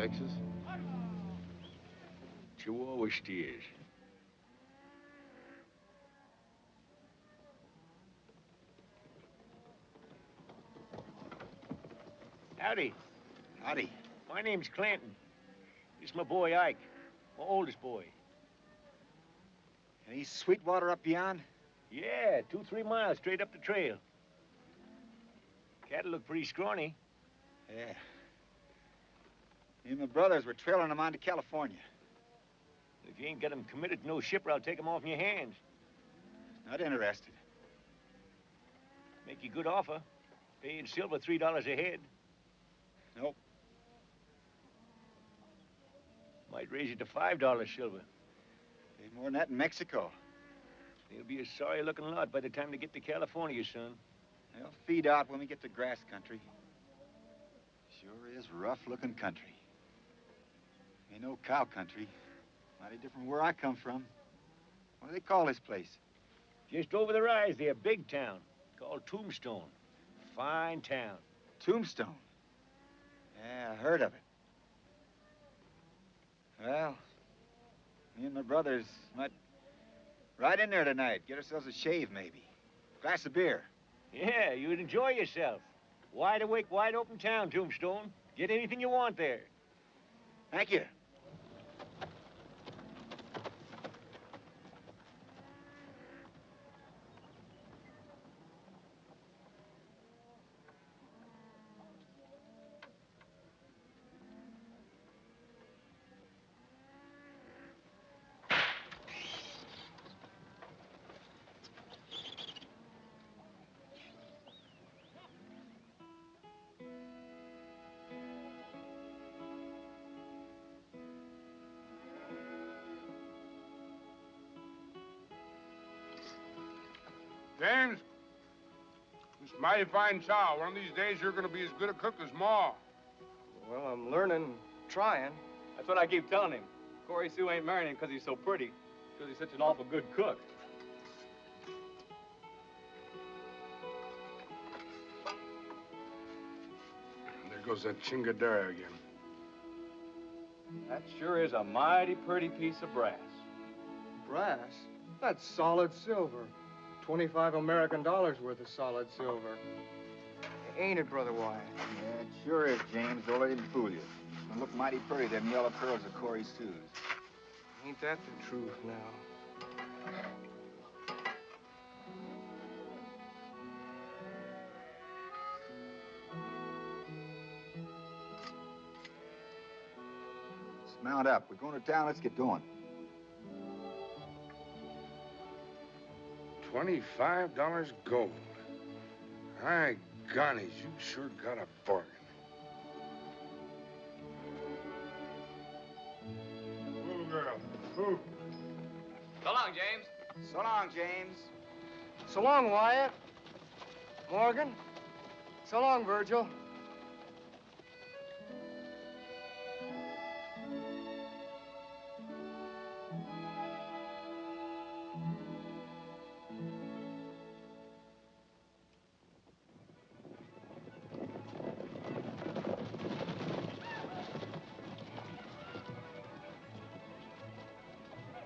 Texas. Chihuahua steers. Howdy. Howdy. My name's Clanton. This is my boy Ike, my oldest boy. Any Sweetwater up beyond? Yeah, 2-3 miles straight up the trail. Cattle look pretty scrawny. Yeah. Me and my brothers were trailing them on to California. If you ain't got them committed to no shipper, I'll take them off in your hands. Not interested. Make you a good offer. Pay in silver $3 a head. Nope. Might raise it to $5 silver. Paid more than that in Mexico. They'll be a sorry-looking lot by the time they get to California, son. They'll feed out when we get to grass country. Sure is rough-looking country. Ain't no cow country. Mighty different where I come from. What do they call this place? Just over the rise there, big town. Called Tombstone. Fine town. Tombstone? Yeah, I heard of it. Well, me and my brothers might ride in there tonight. Get ourselves a shave, maybe. Glass of beer. Yeah, you'd enjoy yourself. Wide awake, wide open town, Tombstone. Get anything you want there. Thank you. James, this mighty fine chow. One of these days, you're going to be as good a cook as Ma. Well, I'm learning, trying. That's what I keep telling him. Corey Sue ain't marrying him because he's so pretty, because he's such an awful good cook. There goes that chingadera again. That sure is a mighty pretty piece of brass. Brass? That's solid silver. 25 American dollars worth of solid silver. Ain't it, Brother Wyatt? Yeah, it sure is, James. Don't let him fool you. They look mighty pretty, them yellow curls of Corey Sue's. Ain't that the truth now? Let's mount up. We're going to town. Let's get going. $25 gold. My gonnies, you sure got a bargain. Move, girl. Move. So long, James. So long, James. So long, Wyatt. Morgan. So long, Virgil.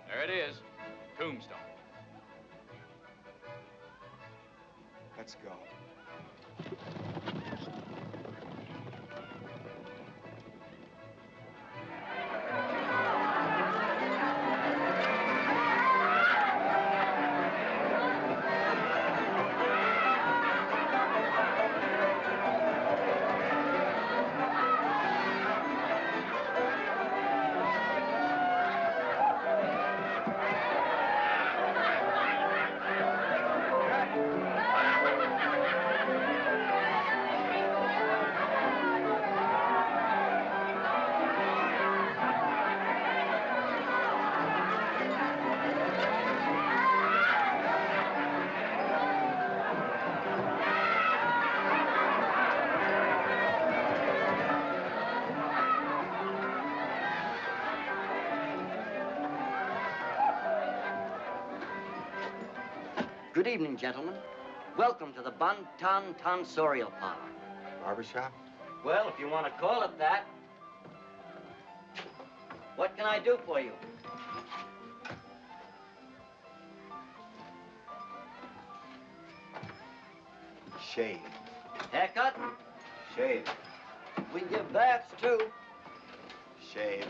There it is, Tombstone. Let's go. Good evening, gentlemen. Welcome to the Bun Ton Tonsorial Parlor. Barbershop? Well, if you want to call it that. What can I do for you? Shave. Haircut? Shave. We give baths, too. Shave.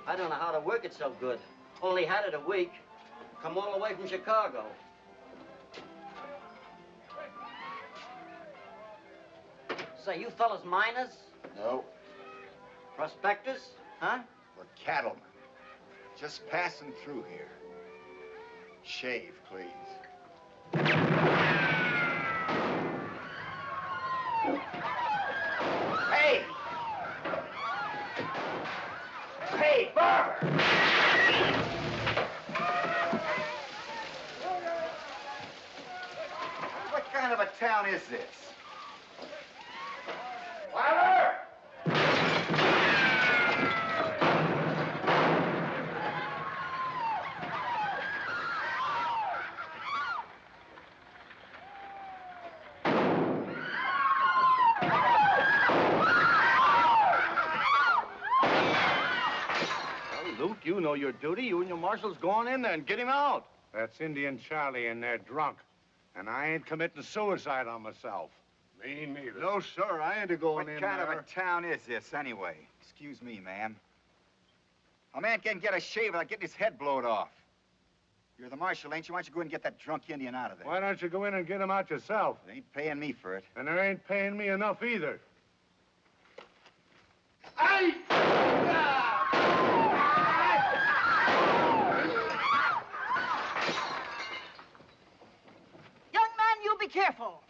I don't know how to work it so good. Only had it a week. Come all the way from Chicago. Say, you fellas miners? No. Prospectors? Huh? We're cattlemen. Just passing through here. Shave, please. Hey! Hey, barber! What kind of a town is this? Barber! Luke, you know your duty. You and your marshals go on in there and get him out. That's Indian Charlie in there drunk. And I ain't committing suicide on myself. Me neither. No, sir. I ain't going in What there. kind of a town is this, anyway? Excuse me, ma'am. A man can't get a shave without getting his head blowed off. You're the marshal, ain't you? Why don't you go and get that drunk Indian out of there? Why don't you go in and get him out yourself? They ain't paying me for it. And they ain't paying me enough either. Young man, you be careful.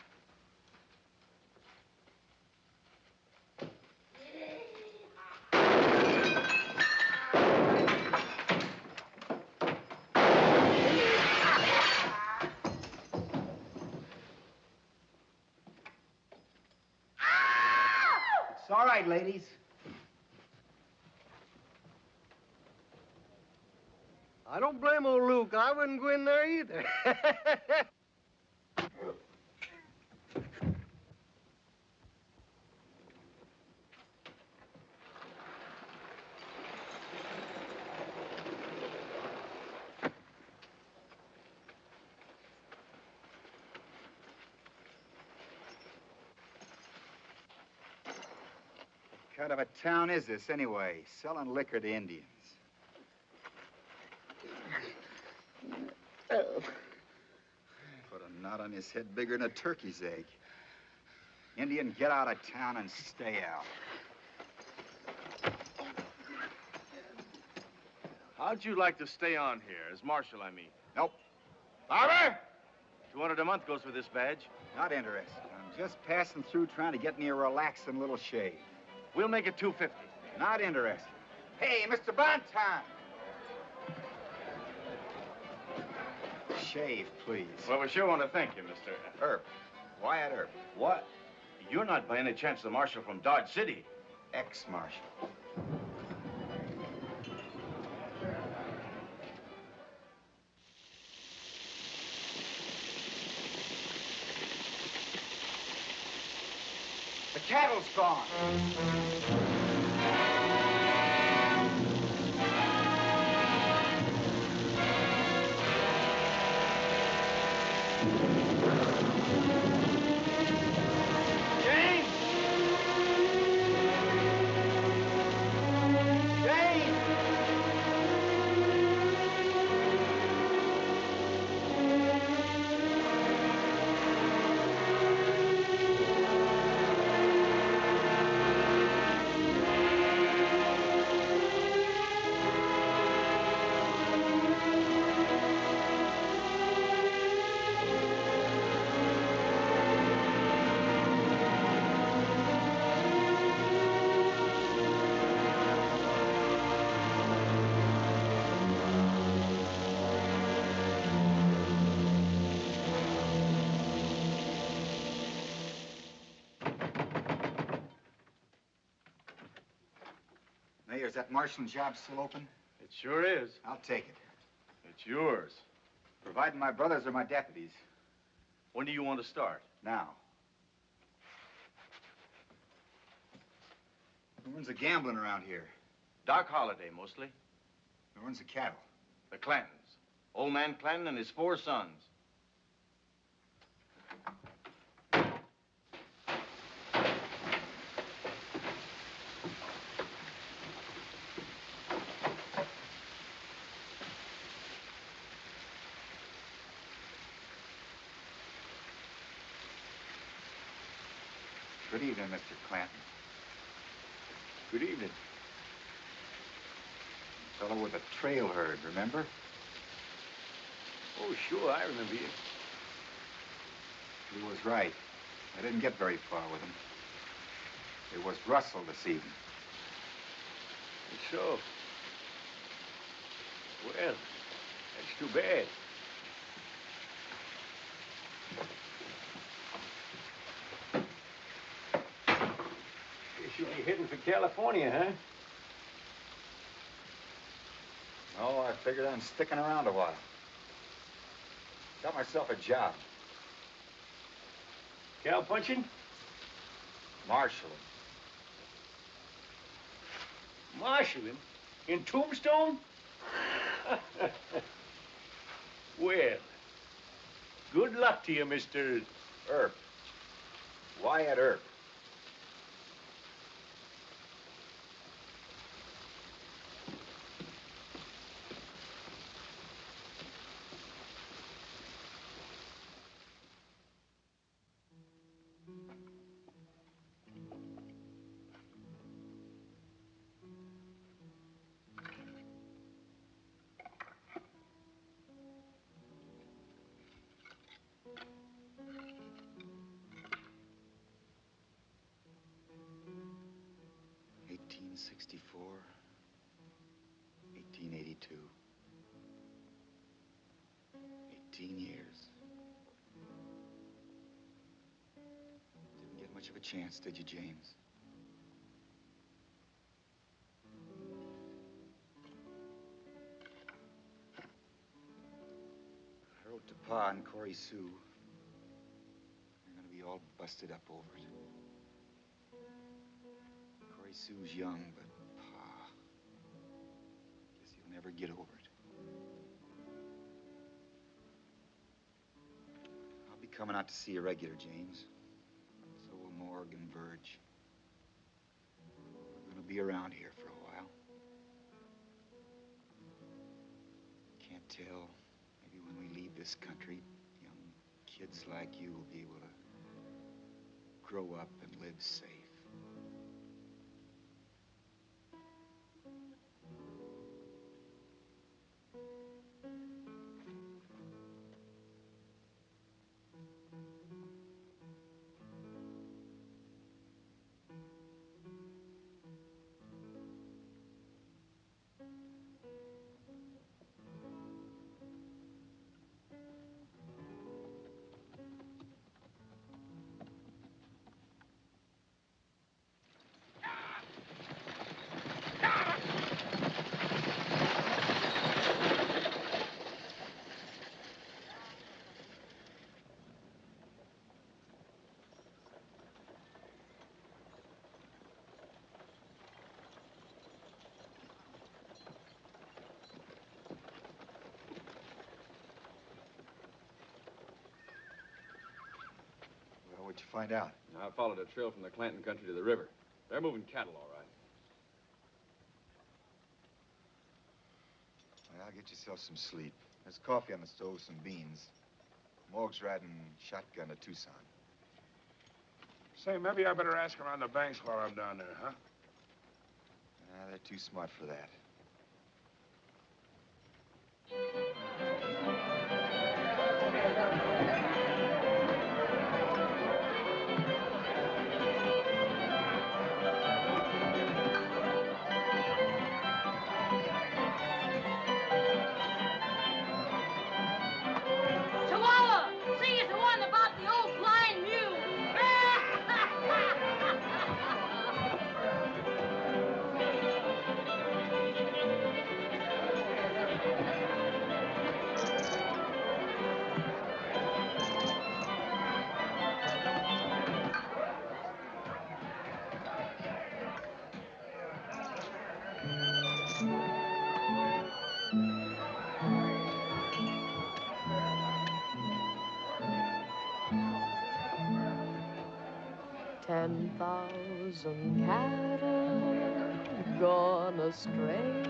It's all right, ladies. I don't blame old Luke. I wouldn't go in there either. What kind of a town is this, anyway? Selling liquor to Indians. Put a knot on his head bigger than a turkey's egg. Indian, get out of town and stay out. How'd you like to stay on here? As marshal, I mean. Nope, Barber! 200 a month goes with this badge. not interested. I'm just passing through trying to get me a relaxing little shave. We'll make it 250. Not interested. Hey, Mr. Bonton! Shave, please. Well, we sure want to thank you, Mr. Earp. Wyatt Earp. What? You're not by any chance the marshal from Dodge City. Ex-marshal. The cattle's gone. Jane! Jane! Mayor, is that marshalling job still open? It sure is. I'll take it. It's yours. Providing my brothers are my deputies. When do you want to start? Now. Who owns the gambling around here? Doc Holliday, mostly. Who owns the cattle? The Clantons. Old man Clanton and his 4 sons. Good evening, Mr. Clanton. Good evening. Fellow with the trail herd, remember? Oh, sure, I remember you. He was right. I didn't get very far with him. It was Russell this evening. So? Well, that's too bad. Guess you'll be heading for California, huh? No, I figured on sticking around a while. Got myself a job. Cow punching? Marshalling. Marshalling? In Tombstone? Well, good luck to you, Mr. Earp. Wyatt Earp. '64, 1882. 18 years. Didn't get much of a chance, did you, James? I wrote to Pa and Corey Sue. They're gonna be all busted up over it. Sue's young, but Pa, guess he'll never get over it. I'll be coming out to see you regular, James. So will Morg and Verge. We're gonna be around here for a while. Can't tell. Maybe when we leave this country, young kids like you will be able to grow up and live safe. What'd you find out? I followed a trail from the Clanton country to the river. They're moving cattle, all right. Well, get yourself some sleep. There's coffee on the stove, some beans. Morg's riding shotgun to Tucson. Say, maybe I better ask around the banks while I'm down there, huh? They're too smart for that. 10,000 cattle gone astray,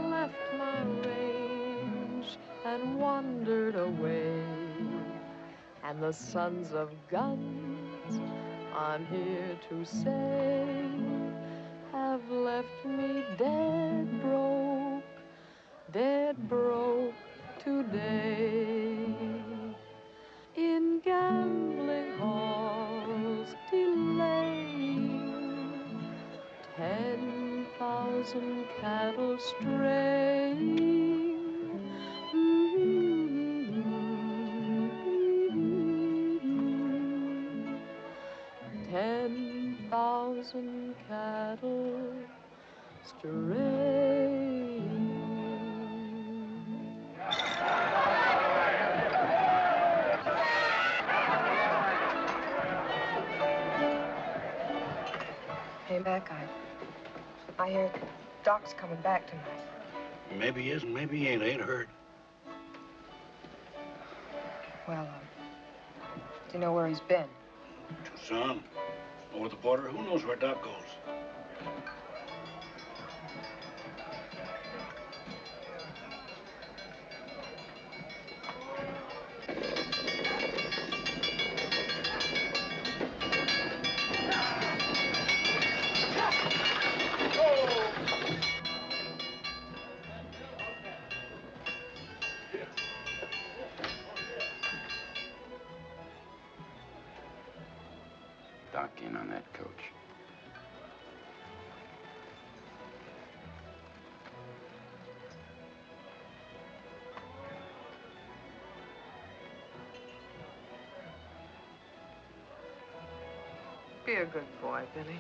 left my range and wandered away. And the sons of guns, I'm here to say, have left me dead broke today. In gambling halls delaying, 10,000 cattle straying. 10,000 cattle straying. Hey, Mac, I hear Doc's coming back tonight. Maybe he is and maybe he ain't. I ain't heard. Well, do you know where he's been? Tucson, over the border. Who knows where Doc goes? Doc in on that coach. Be a good boy, Billy.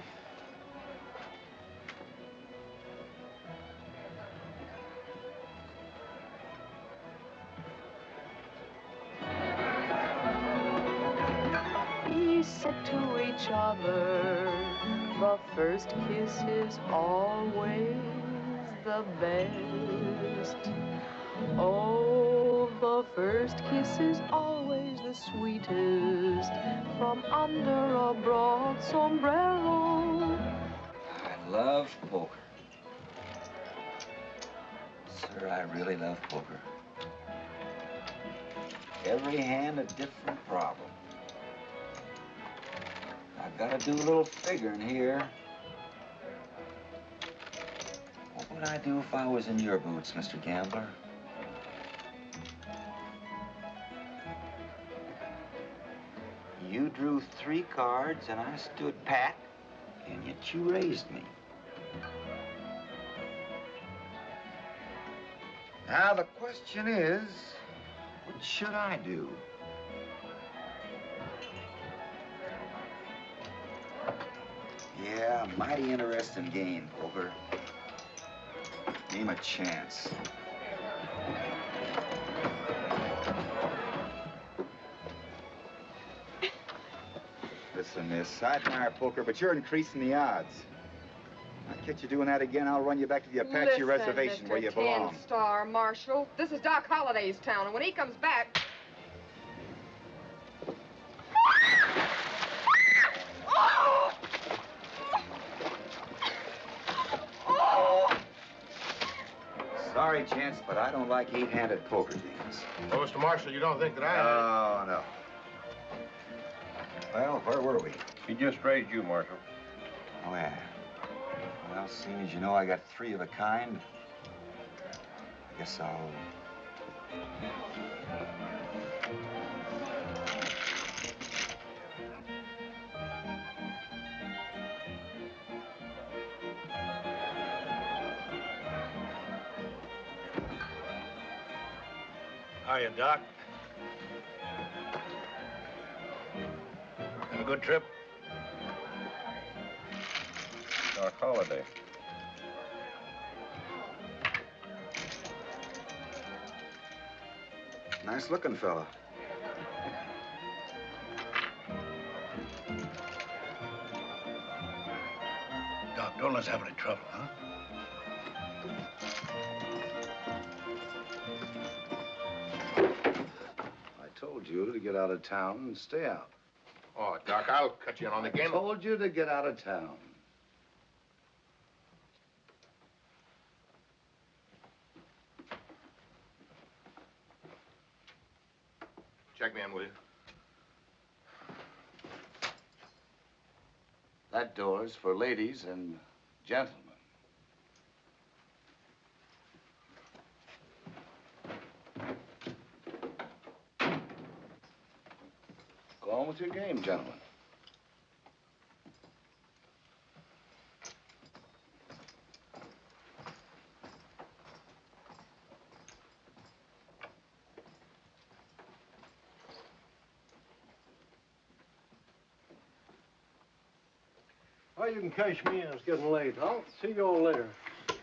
We said to each other, the first kiss is always the best. Oh, the first kiss is always the sweetest from under a broad sombrero. I love poker. Sir, I really love poker. Every hand a different problem. I've got to do a little figuring here. What would I do if I was in your boots, Mr. Gambler? You drew 3 cards and I stood pat, and yet you raised me. Now the question is, what should I do? Yeah, mighty interesting game, poker. Name a chance. Listen, miss, I admire poker, but you're increasing the odds. I catch you doing that again, I'll run you back to the Apache reservation Mr. where you belong. 10-star Marshal, this is Doc Holliday's town, and when he comes back... Sorry, Chance, but I don't like 8-handed poker games. Well, Mr. Marshall, you don't think that I... Oh, no. Well, where were we? He just raised you, Marshal. Oh, yeah. Well, seeing as you know I got 3 of a kind, I guess I'll... Hiya, Doc. Have a good trip? Doc Holliday. Nice looking fella. Doc, don't let's have any trouble, huh? I told you to get out of town and stay out. Oh, Doc, I'll cut you in on the game. I told you to get out of town. Check me in, will you? That door's for ladies and gentlemen. Go on with your game, gentlemen. Well, you can cash me in. It's getting late. I'll see you all later. It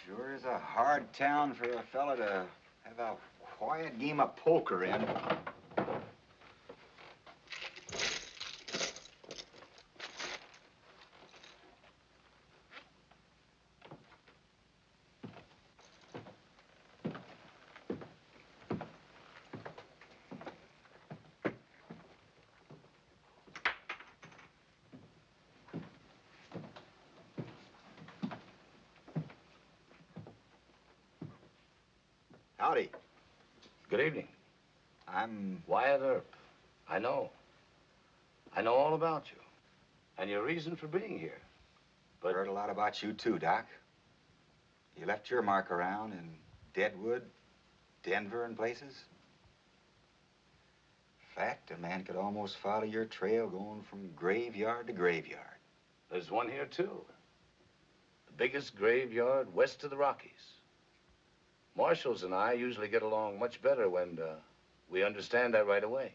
sure is a hard town for a fella to have a quiet game of poker in. Howdy. Good evening. I'm Wyatt Earp. I know. I know all about you. And your reason for being here. But heard a lot about you too, Doc. You left your mark around in Deadwood, Denver, and places. In fact, a man could almost follow your trail going from graveyard to graveyard. there's one here, too. The biggest graveyard west of the Rockies. Marshals and I usually get along much better when we understand that right away.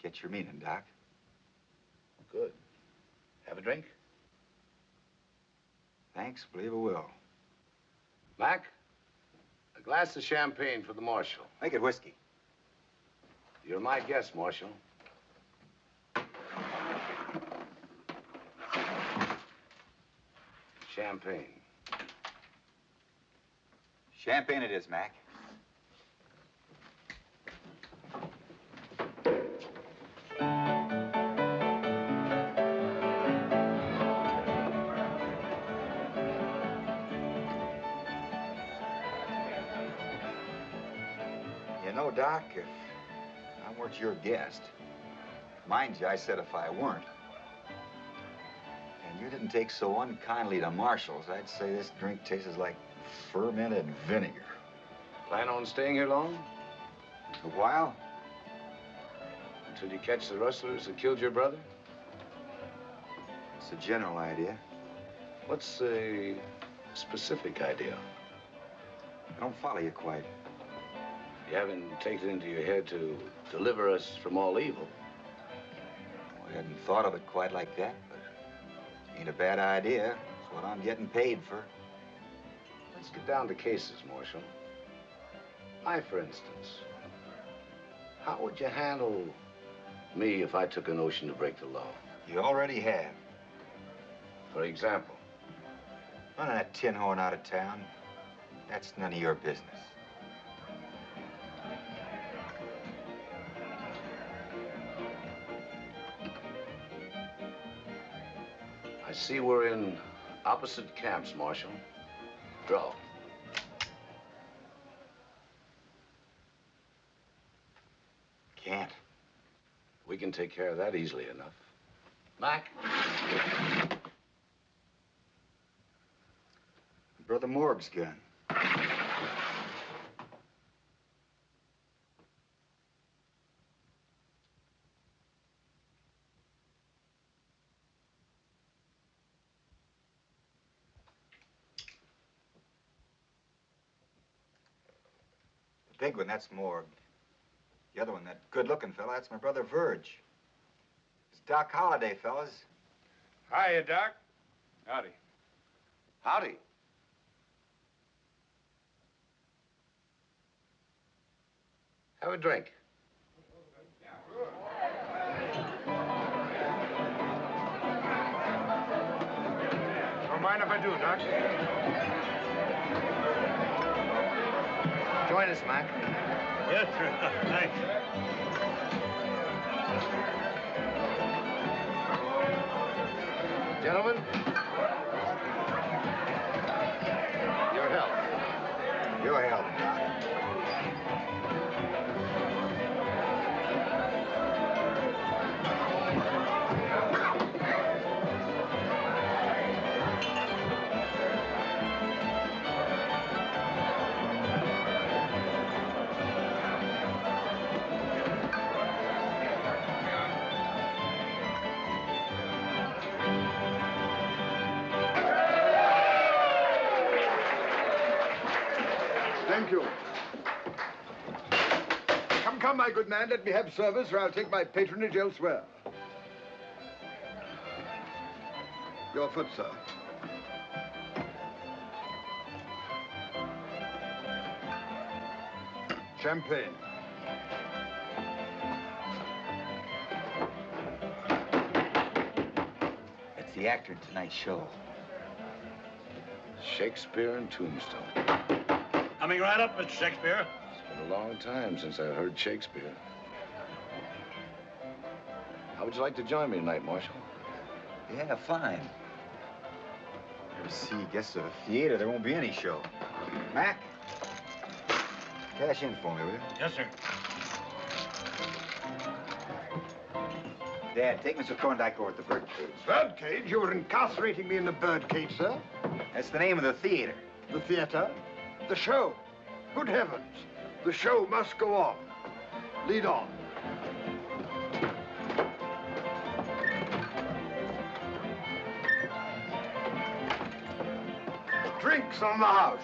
Get your meaning, Doc. Good. Have a drink? Thanks, believe I will. Mac, a glass of champagne for the Marshal. Make it whiskey. You're my guest, Marshal. Champagne. Champagne it is, Mac. You know, Doc, if I weren't your guest, mind you, I said if I weren't, and you didn't take so unkindly to Marshals, I'd say this drink tastes like fermented vinegar. Plan on staying here long? A while. Until you catch the rustlers that killed your brother? It's a general idea. What's a specific idea? I don't follow you quite. You haven't taken it into your head to deliver us from all evil. Well, I hadn't thought of it quite like that, but ain't a bad idea. It's what I'm getting paid for. Let's get down to cases, Marshal. I, for instance, how would you handle me if I took a notion to break the law? You already have. For example? Running that tin horn out of town, that's none of your business. I see we're in opposite camps, Marshal. Draw. Can't. We can take care of that easily enough. Mac? Brother Morg's gun. The big one, that's Morg. The other one, that good-looking fella, that's my brother Verge. It's Doc Holliday, fellas. Hiya, Doc. Howdy. Howdy. Have a drink. Don't mind if I do, Doc. Join us, Mac. Yes, sir. Thanks. Gentlemen, your health. Your health, Doc. Thank you. Come, my good man, let me have service, or I'll take my patronage elsewhere. Your foot, sir. Champagne. It's the actor in tonight's show. Shakespeare and Tombstone. Coming right up, Mr. Shakespeare. It's been a long time since I heard Shakespeare. How would you like to join me tonight, Marshal? Yeah, fine. Never see guests at a theater. There won't be any show. Mac, cash in for me, will you? Yes, sir. Dad, take Mr. Thorndike over at the birdcage. Birdcage? You were incarcerating me in the birdcage, sir? That's the name of the theater. The theater? The show. Good heavens. The show must go on. Lead on. Drinks on the house.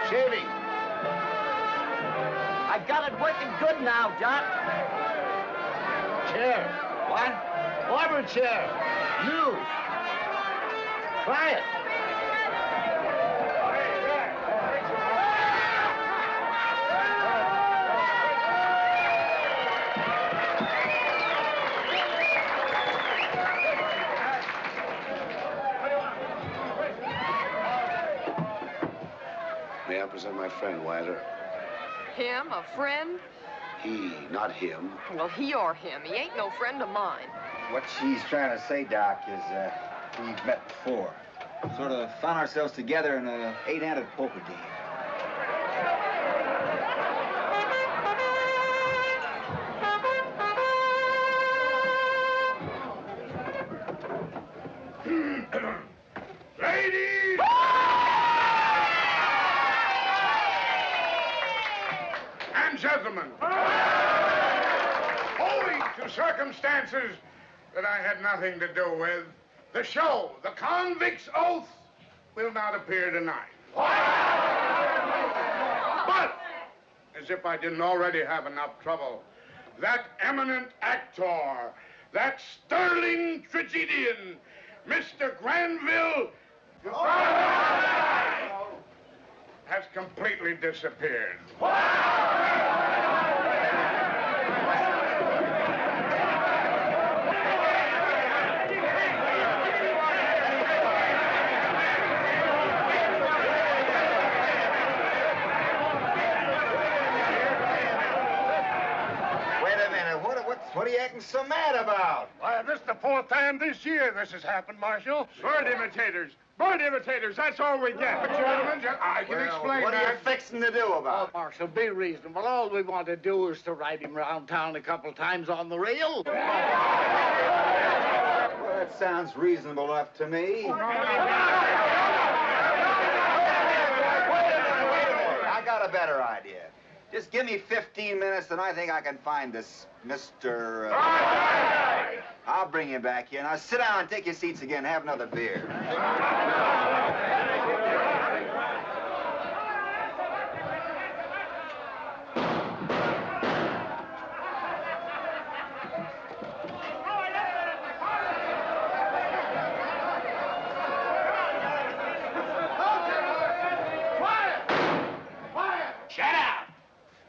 Shaving. I got it working good now, Doc. Chair. What? Barber chair. You. Try it. May I present my friend, Wyatt Earp? Him? A friend? He, not him. Well, he or him. He ain't no friend of mine. What she's trying to say, Doc, is we've met before. Sort of found ourselves together in a 8-handed poker game. Ladies! And gentlemen, owing to circumstances that I had nothing to do with, the show, The Convict's Oath, will not appear tonight. But, as if I didn't already have enough trouble, that eminent actor, that sterling tragedian, Mr. Granville, has completely disappeared. What are you acting so mad about? Why, this is the 4th time this year this has happened, Marshal. Bird imitators. Bird imitators, that's all we get. But, gentlemen, I can explain what that. are you fixing to do about it? Oh, Marshal, be reasonable. All we want to do is to ride him around town a couple times on the rail. Well, that sounds reasonable enough to me. I got a better idea. Just give me 15 minutes and I think I can find this Mr. I'll bring you back here. Now sit down and take your seats again. Have another beer.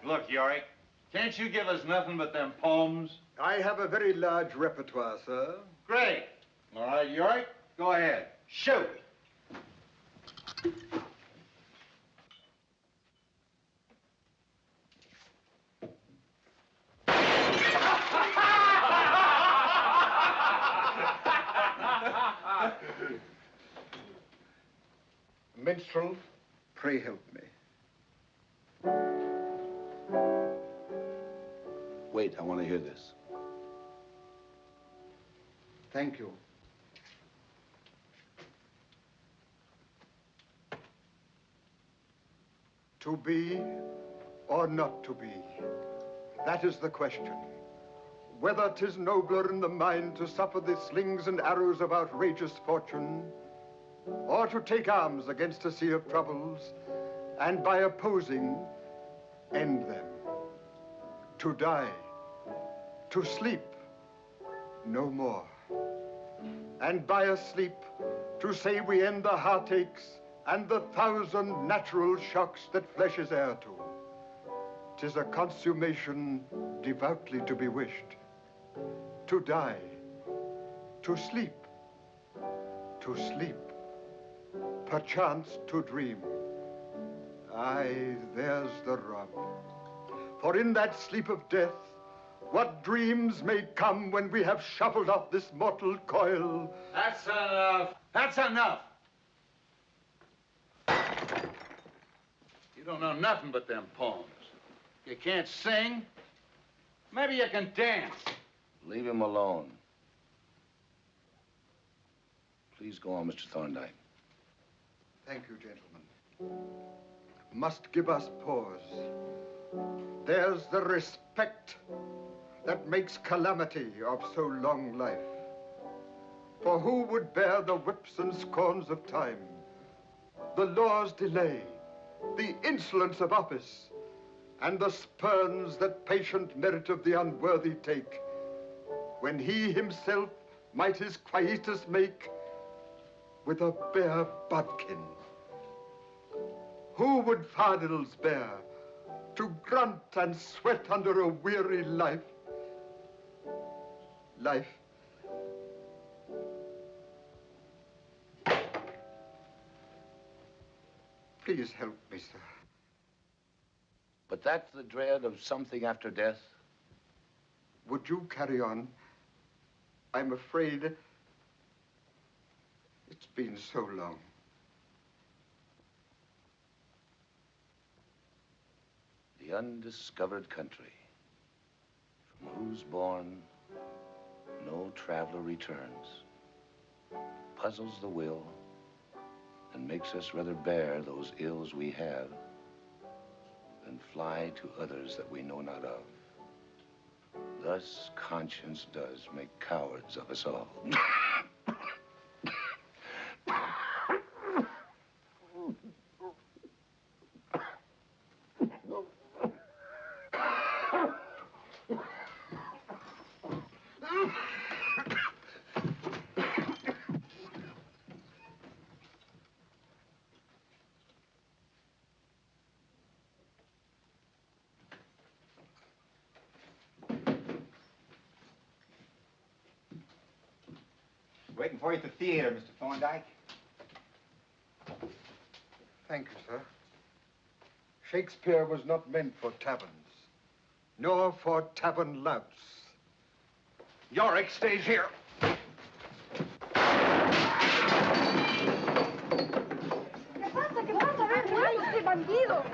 Look, Yorick, can't you give us nothing but them poems? I have a very large repertoire, sir. Great. All right, Yorick, go ahead. Shoot. Minstrel, pray help me. Wait, I want to hear this. Thank you. To be or not to be, that is the question. Whether 'tis nobler in the mind to suffer the slings and arrows of outrageous fortune, or to take arms against a sea of troubles, and by opposing, end them. To die, to sleep, no more. And by a sleep, to say we end the heartaches and the 1,000 natural shocks that flesh is heir to. 'Tis a consummation devoutly to be wished. To die, to sleep, perchance to dream. Aye, there's the rub. For in that sleep of death, what dreams may come when we have shuffled off this mortal coil. That's enough. That's enough. You don't know nothing but them poems. You can't sing. Maybe you can dance. Leave him alone. Please go on, Mr. Thorndyke. Thank you, gentlemen. Must give us pause. There's the respect that makes calamity of so long life. For who would bear the whips and scorns of time, the law's delay, the insolence of office, and the spurns that patient merit of the unworthy take, when he himself might his quietus make with a bare bodkin? Who would fardels bear to grunt and sweat under a weary life? Please help me, sir. But that's the dread of something after death? Would you carry on? I'm afraid it's been so long. The undiscovered country, from whose bourne no traveler returns, puzzles the will and makes us rather bear those ills we have than fly to others that we know not of. Thus conscience does make cowards of us all. Waiting for you at the theater, Mr. Thorndyke. Thank you, sir. Shakespeare was not meant for taverns, nor for tavern louts. Yorick stays here. ¿Qué pasa? ¿Qué pasa? A ver, muévase, bandido.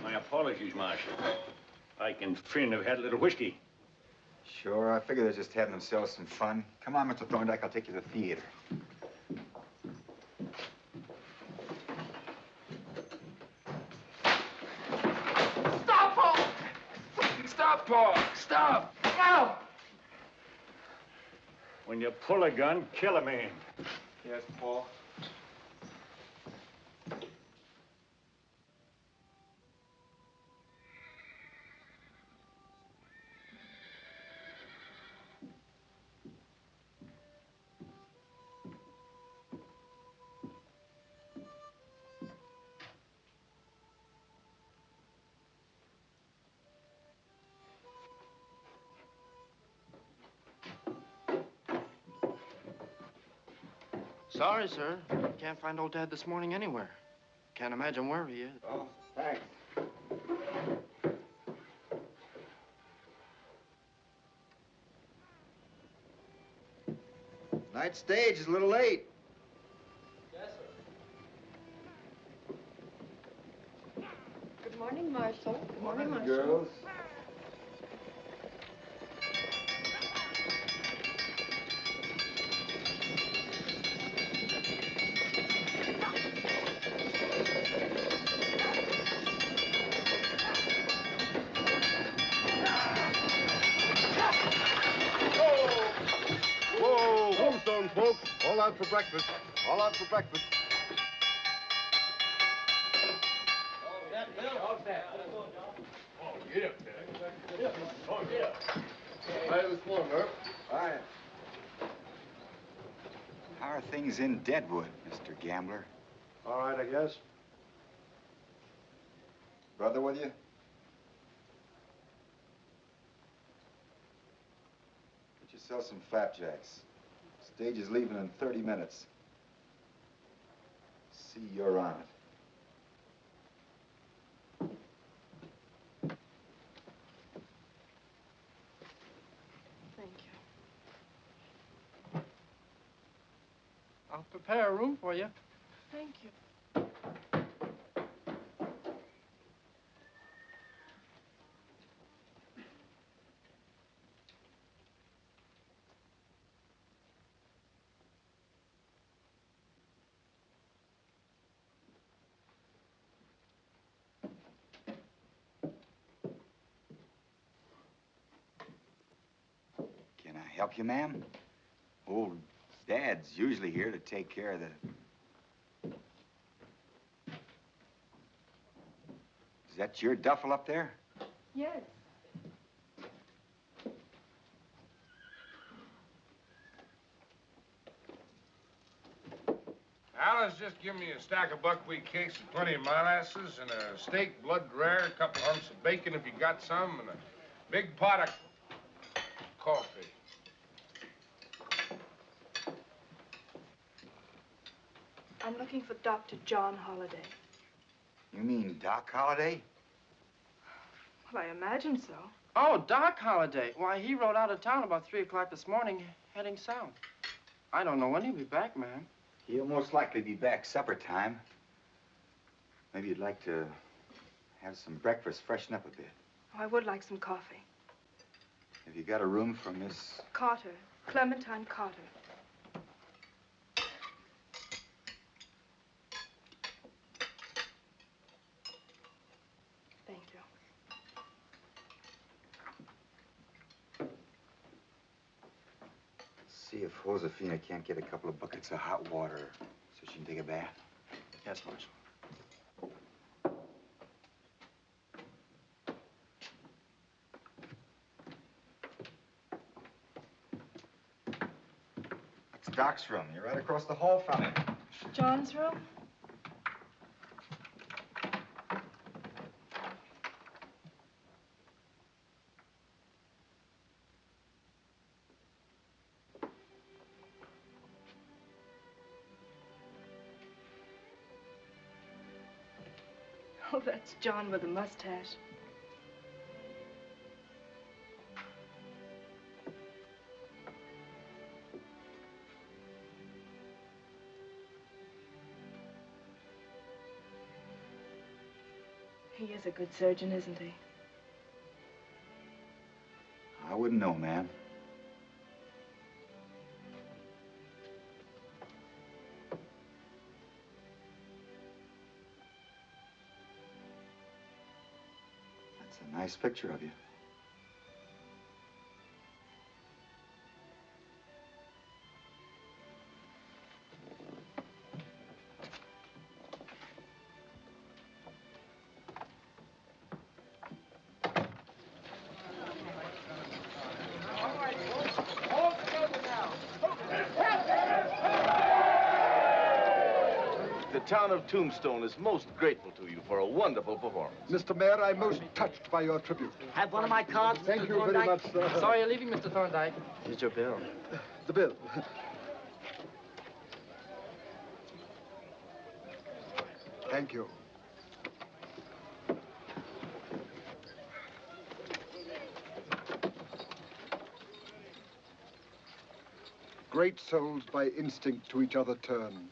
My apologies, Marshal. Ike and Finn have had a little whiskey. Sure, I figure they're just having themselves some fun. Come on, Mr. Thorndyke, I'll take you to the theater. Stop, Paul! Stop, Paul! Stop! No! When you pull a gun, kill a man. Yes, Paul. Sorry, sir. Can't find old Dad this morning anywhere. Can't imagine where he is. Oh, thanks. Night stage is a little late. Yes, sir. Good morning, Marshal. Good morning, Marshal. Girls. Whoa, Tombstone, folks. All out for breakfast. All out for breakfast. Hi, this morning, Earp. Hi. How are things in Deadwood, Mr. Gambler? All right, I guess. Brother with you? Get yourself some flapjacks. Stage is leaving in 30 minutes. See you're on it. Thank you. I'll prepare a room for you. Thank you. Can I help you, ma'am? Old Dad's usually here to take care of the... Is that your duffel up there? Yes. Alice, just give me a stack of buckwheat cakes with plenty of molasses and a steak, blood rare, a couple humps of bacon if you got some, and a big pot of coffee. I'm looking for Dr. John Holliday. You mean Doc Holliday? Well, I imagine so. Oh, Doc Holliday. Why, he rode out of town about 3 o'clock this morning, heading south. I don't know when he'll be back, ma'am. He'll most likely be back supper time. Maybe you'd like to have some breakfast, freshen up a bit. Oh, I would like some coffee. Have you got a room for Miss... Carter. Clementine Carter. Thank you. See if Josefina can't get a couple of buckets of hot water so she can take a bath. Yes, Marshal. That's Doc's room. You're right across the hall from him. John's room? Oh, that's John with a mustache. He is a good surgeon, isn't he? I wouldn't know, ma'am. That's a nice picture of you. The town of Tombstone is most grateful to you for a wonderful performance. Mr. Mayor, I'm most touched by your tribute. Have one of my cards, Thank Mr. you Thorndike? very much, sir. Sorry you're leaving, Mr. Thorndike. Here's your bill. The bill. Thank you. Great souls by instinct to each other turn,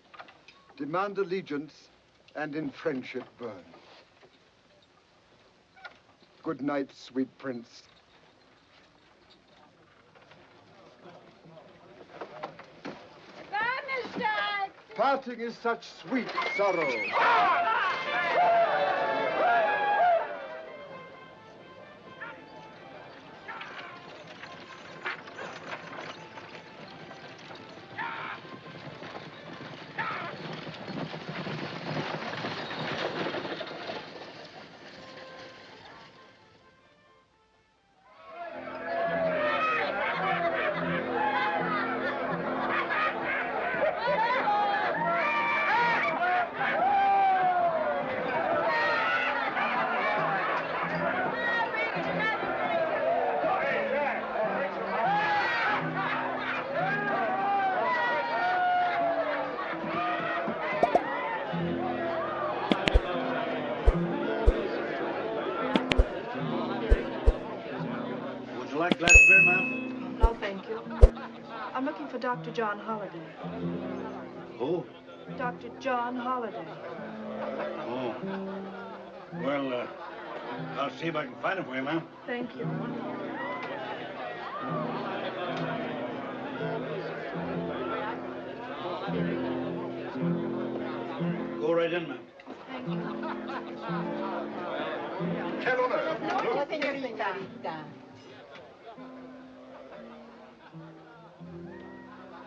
demand allegiance, and in friendship burn. Good night, sweet prince. Parting is such sweet sorrow. Would you like a glass of beer, ma'am? No, thank you. I'm looking for Dr. John Holliday. Who? Dr. John Holliday. Oh. Well, I'll see if I can find him for you, ma'am. Thank you. Go right in, ma'am. Thank you. No, señorita.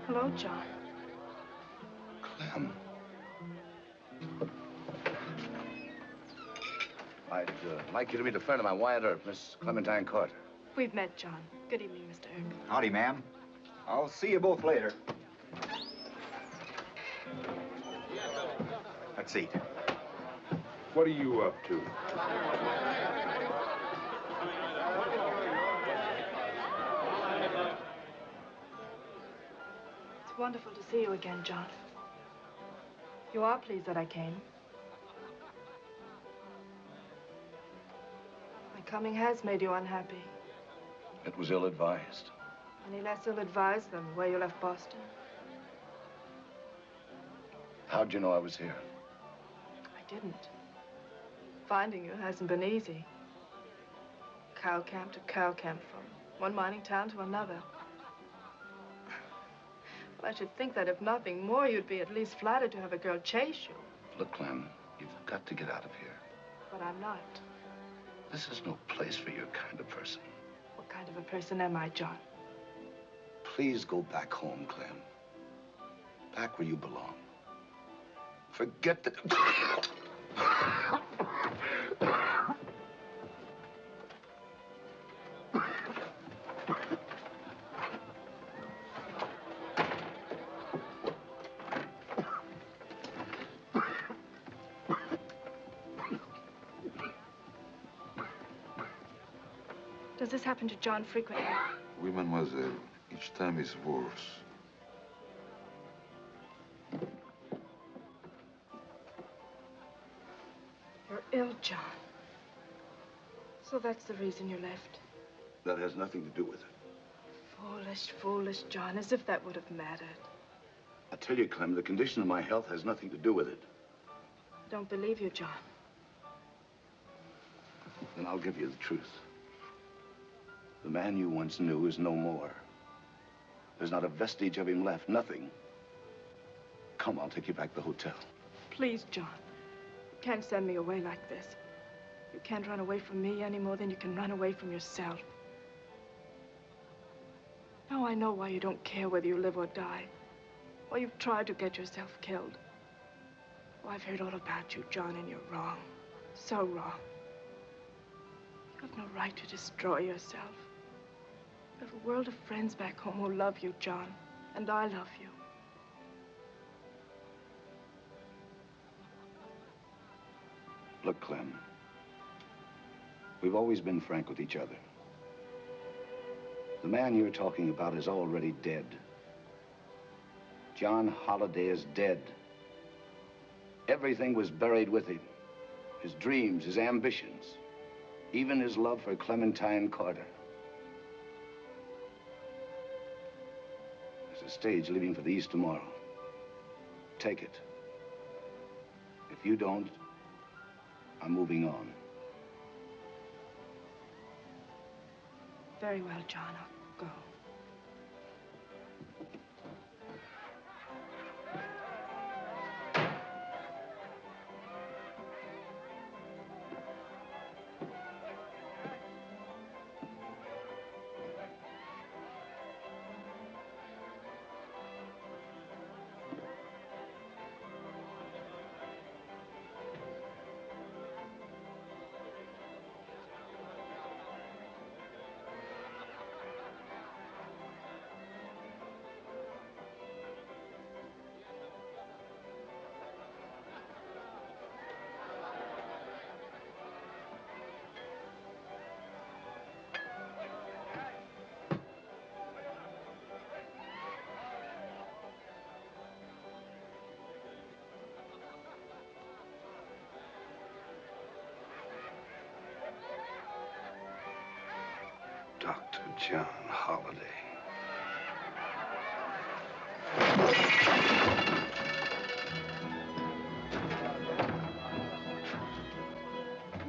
Hello, John. Clem. I'd like you to meet a friend of mine, Wyatt Earp, Miss Clementine Carter. We've met, John. Good evening, Mr. Earp. Howdy, ma'am. I'll see you both later. Let's eat. What are you up to? It's wonderful to see you again, John. You are pleased that I came. My coming has made you unhappy. It was ill-advised. Any less ill-advised than the way you left Boston? How'd you know I was here? I didn't. Finding you hasn't been easy. Cow camp to cow camp, from one mining town to another. Well, I should think that if nothing more, you'd be at least flattered to have a girl chase you. Look, Clem, you've got to get out of here. But I'm not. This is no place for your kind of person. What kind of a person am I, John? Please go back home, Clem. Back where you belong. Forget the... Does this happen to John frequently? Oui, mademoiselle. Each time is worse. You're ill, John. So that's the reason you left. That has nothing to do with it. Foolish, foolish, John, as if that would have mattered. I tell you, Clem, the condition of my health has nothing to do with it. I don't believe you, John. Then I'll give you the truth. The man you once knew is no more. There's not a vestige of him left, nothing. Come, I'll take you back to the hotel. Please, John. You can't send me away like this. You can't run away from me any more than you can run away from yourself. Now I know why you don't care whether you live or die. Why you've tried to get yourself killed. Oh, I've heard all about you, John, and you're wrong. So wrong. You have no right to destroy yourself. You have a world of friends back home who love you, John. And I love you. Look, Clem. We've always been frank with each other. The man you're talking about is already dead. John Holliday is dead. Everything was buried with him. His dreams, his ambitions, even his love for Clementine Carter. There's a stage leaving for the East tomorrow. Take it. If you don't, I'm moving on. Very well, John. I'll go. Dr. John Holliday.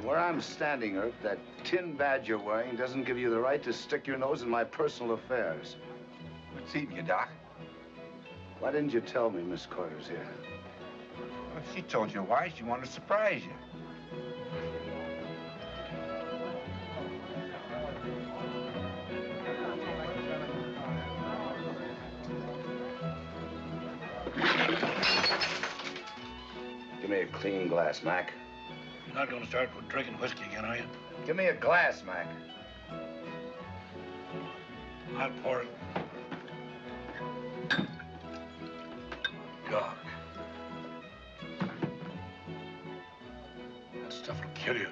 Where I'm standing, Earp, that tin badge you're wearing doesn't give you the right to stick your nose in my personal affairs. What's eating you, Doc? Why didn't you tell me Miss Carter's here? Well, she told you why. She wanted to surprise you. Give me a clean glass, Mac. You're not going to start with drinking whiskey again, are you? Give me a glass, Mac. I'll pour it. God. That stuff will kill you.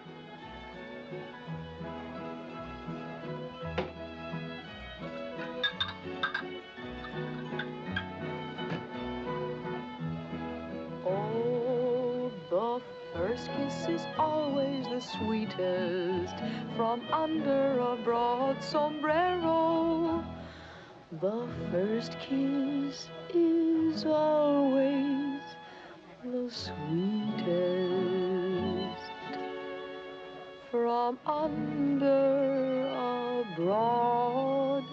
Oh, the first kiss is always the sweetest from under a broad sombrero. The first kiss is always the sweetest from under a broad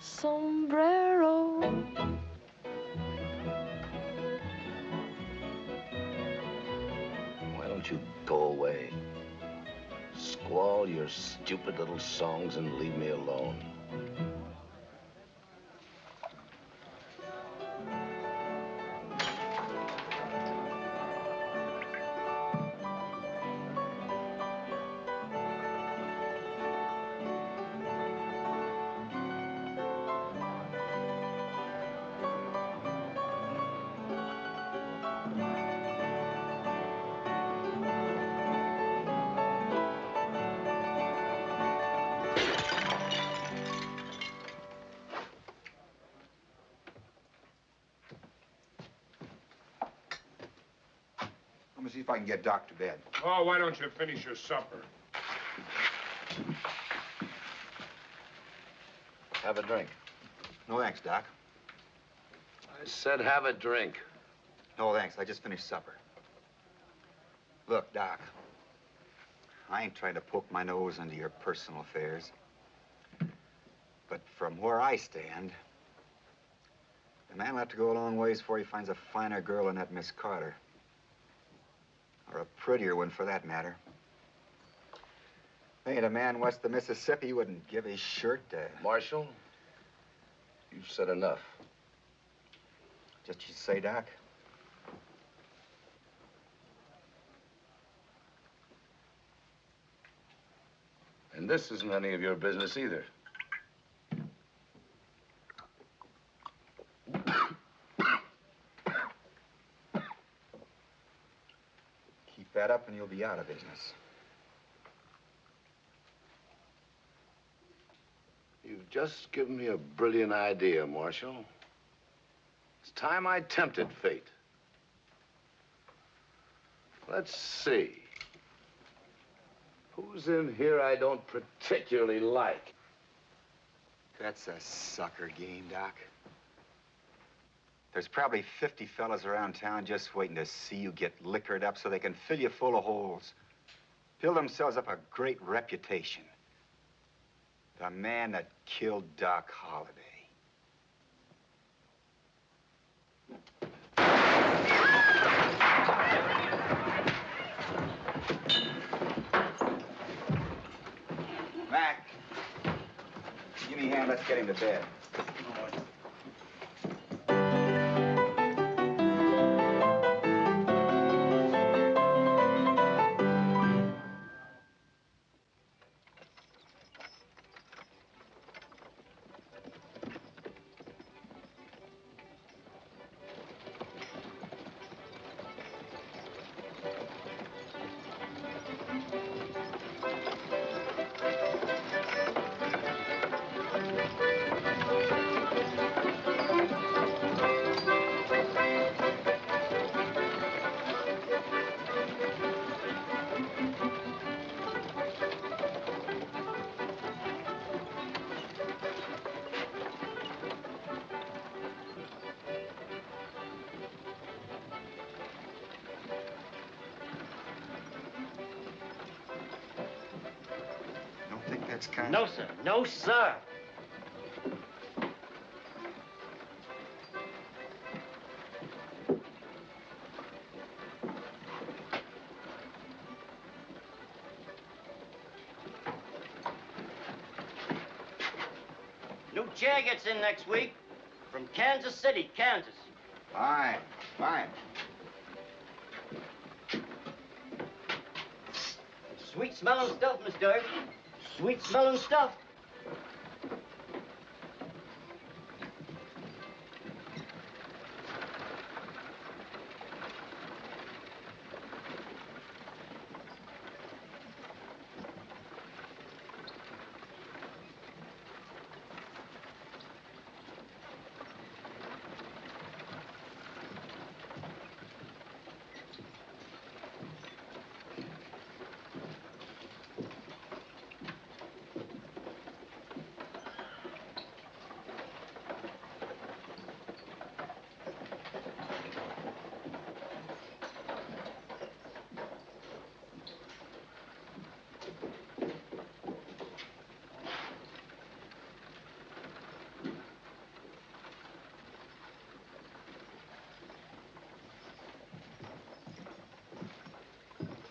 sombrero. Why don't you go away? Squall your stupid little songs and leave me alone. me see if I can get Doc to bed. Oh, why don't you finish your supper? Have a drink. No thanks, Doc. I said have a drink. No thanks, I just finished supper. Look, Doc, I ain't trying to poke my nose into your personal affairs. But from where I stand, a man will have to go a long ways before he finds a finer girl than that Miss Carter. Or a prettier one, for that matter. Ain't a man west of Mississippi wouldn't give his shirt to... Marshal, you've said enough. Just you say, Doc? And this isn't any of your business either. Keep that up and you'll be out of business. You've just given me a brilliant idea, Marshal. It's time I tempted fate. Let's see. Who's in here I don't particularly like? That's a sucker game, Doc. There's probably 50 fellas around town just waiting to see you get liquored up so they can fill you full of holes. Build themselves up a great reputation. The man that killed Doc Holliday. Mac, give me a hand, let's get him to bed. That's kind No, sir. No, sir. New chair gets in next week from Kansas City, Kansas. Fine, fine. Sweet smelling stuff, Mr. Earp. Sweet smelling stuff.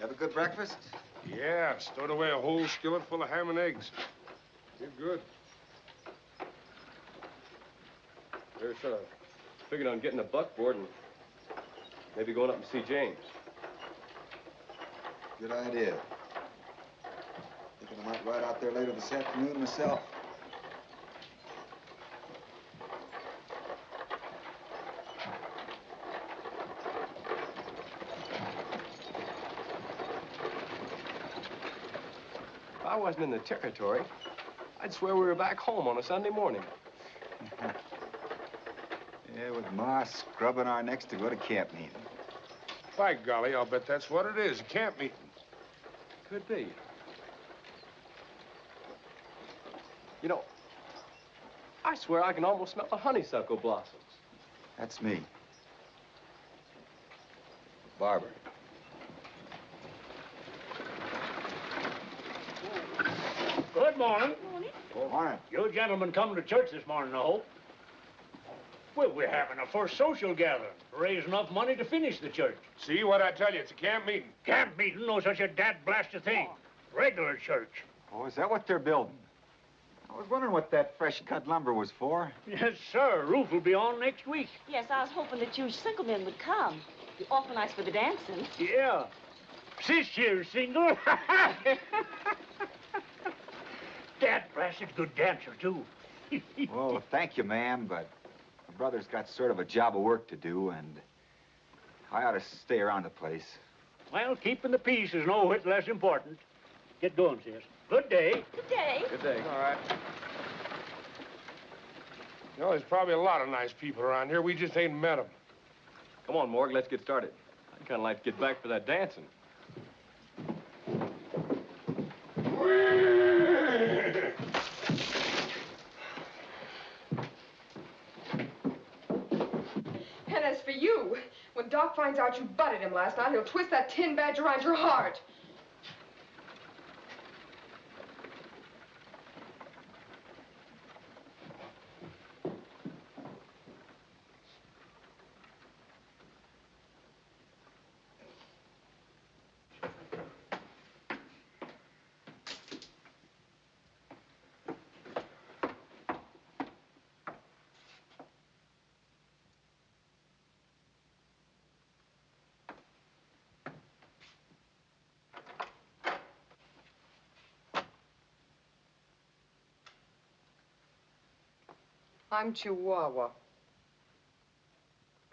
Have a good breakfast? Yeah, stowed away a whole skillet full of ham and eggs. You're good. We're sort of figured on getting a buckboard and maybe going up and see James. Good idea. Thinking I might ride out there later this afternoon myself. If I wasn't in the territory, I'd swear we were back home on a Sunday morning. Yeah, with Ma scrubbing our necks to go to camp meeting. By golly, I'll bet that's what it is. A camp meeting. Could be. You know, I swear I can almost smell the honeysuckle blossoms. That's me. Barber. Good morning. Good morning. You gentlemen come to church this morning, I hope. Well, we're having a first social gathering. Raise enough money to finish the church. See what I tell you? It's a camp meeting. Camp meeting? No such a dad-blasted thing. Regular church. Oh, is that what they're building? I was wondering what that fresh-cut lumber was for. Yes, sir. Roof will be on next week. Yes, I was hoping that you single men would come. Be awful nice for the dancing. Yeah. Sis here's single. Dad-blasted good dancer, too. Well, thank you, ma'am, but my brother's got sort of a job of work to do, and I ought to stay around the place. Well, keeping the peace is no whit less important. Get going, sis. Good day. Good day. Good day. All right. You know, there's probably a lot of nice people around here. We just ain't met them. Come on, Morg, let's get started. I'd kind of like to get back for that dancing. And as for you, when Doc finds out you butted him last night, he'll twist that tin badge around your heart. I'm Chihuahua.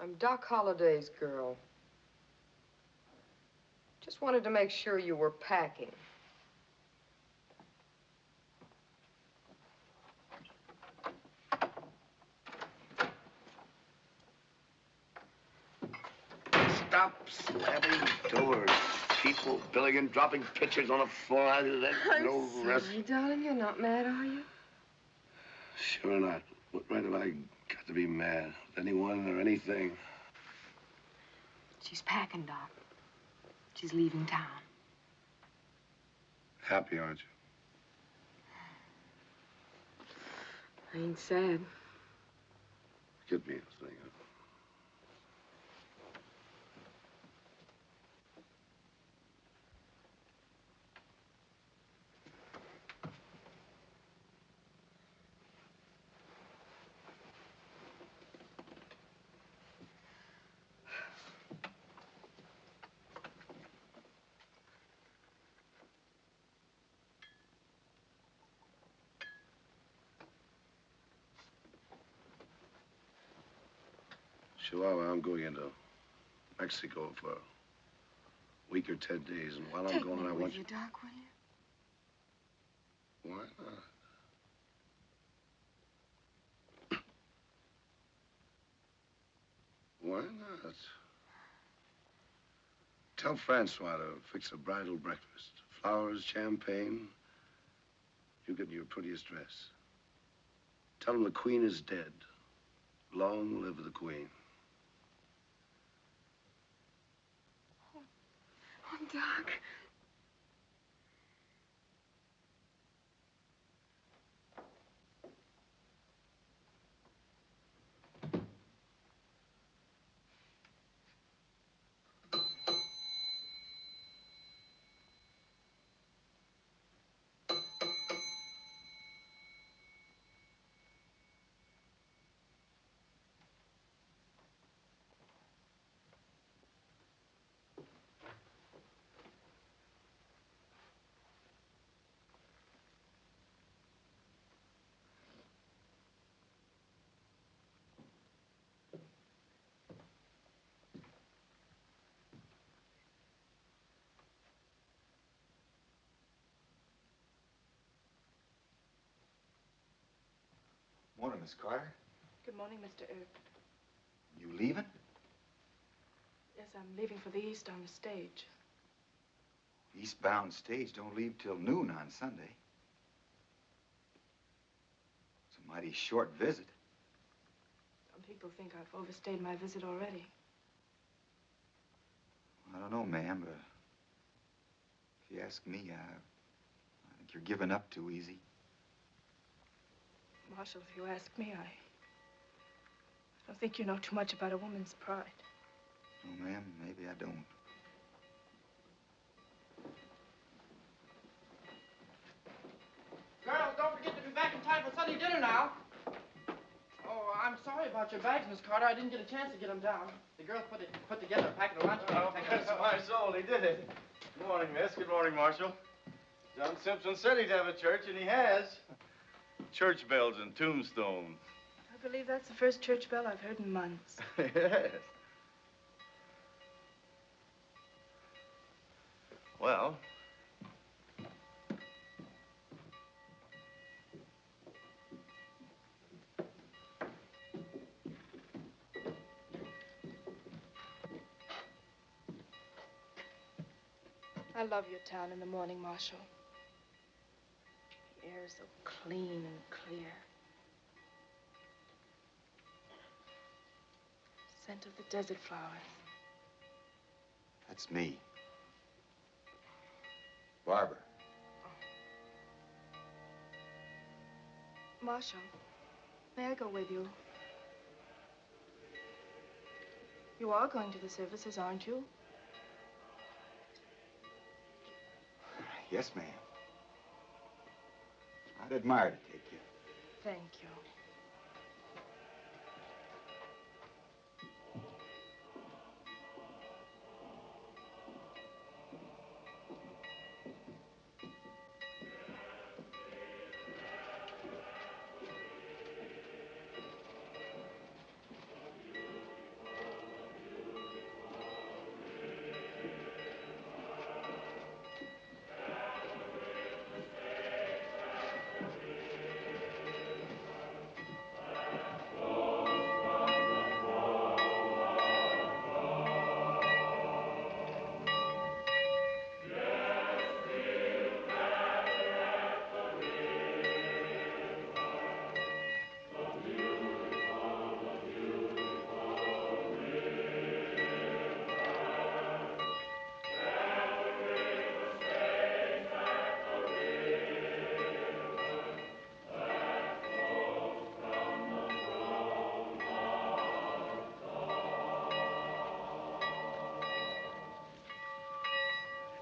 I'm Doc Holliday's girl. Just wanted to make sure you were packing. Stop slamming doors. People billing and dropping pictures on the floor. I'm No rest. sorry, darling. You're not mad, are you? Sure not. What right have I got to be mad at anyone or anything? She's packing, Doc. She's leaving town. Happy, aren't you? I ain't sad. Get me a thing. Chihuahua, I'm going into Mexico for a week or 10 days, and while I'm Take going, me I with want you, Doc, will you? Why not? Why not? Tell Francois to fix a bridal breakfast. Flowers, champagne. You get your prettiest dress. Tell him the Queen is dead. Long live the Queen. Oh, Doc. Morning, Miss Carter. Good morning, Mr. Earp. You leaving? Yes, I'm leaving for the east on the stage. Eastbound stage don't leave till noon on Sunday. It's a mighty short visit. Some people think I've overstayed my visit already. I don't know, ma'am, but if you ask me, I think you're giving up too easy. Marshal, if you ask me, I don't think you know too much about a woman's pride. No, ma'am, maybe I don't. Girls, don't forget to be back in time for Sunday dinner now. Oh, I'm sorry about your bags, Miss Carter. I didn't get a chance to get them down. The girls put together a packet of lunch. Oh, bless my soul, he did it. Good morning, miss. Good morning, Marshal. John Simpson said he'd have a church, and he has. Church bells in Tombstone. I believe that's the first church bell I've heard in months. Yes. Well, I love your town in the morning, Marshal. The air is so clean and clear. Scent of the desert flowers. That's me. Barbara. Marshal, may I go with you? You are going to the services, aren't you? Yes, ma'am. I'd admire to take you. Thank you.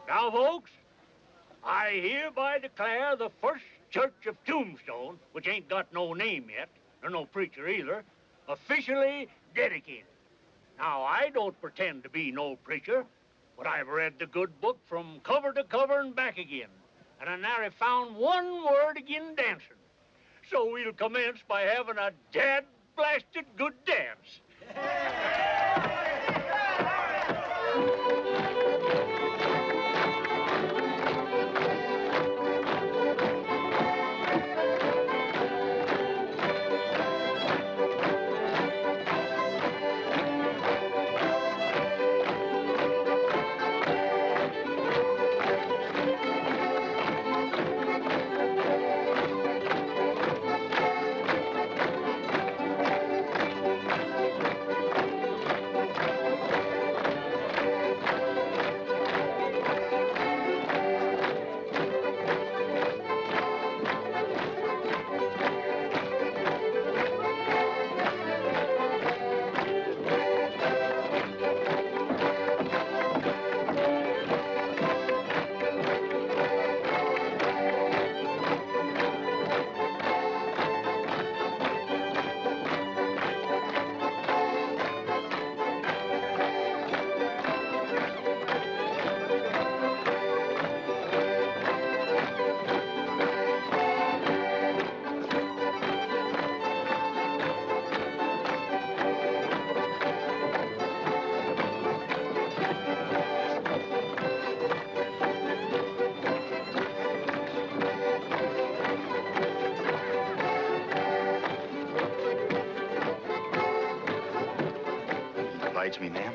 Now, folks, I hereby declare the First Church of Tombstone, which ain't got no name yet, or no preacher either, officially dedicated. Now, I don't pretend to be no preacher, but I've read the good book from cover to cover and back again, and I nary found one word agin dancing. So we'll commence by having a dad-blasted good dance. Oblige me, ma'am.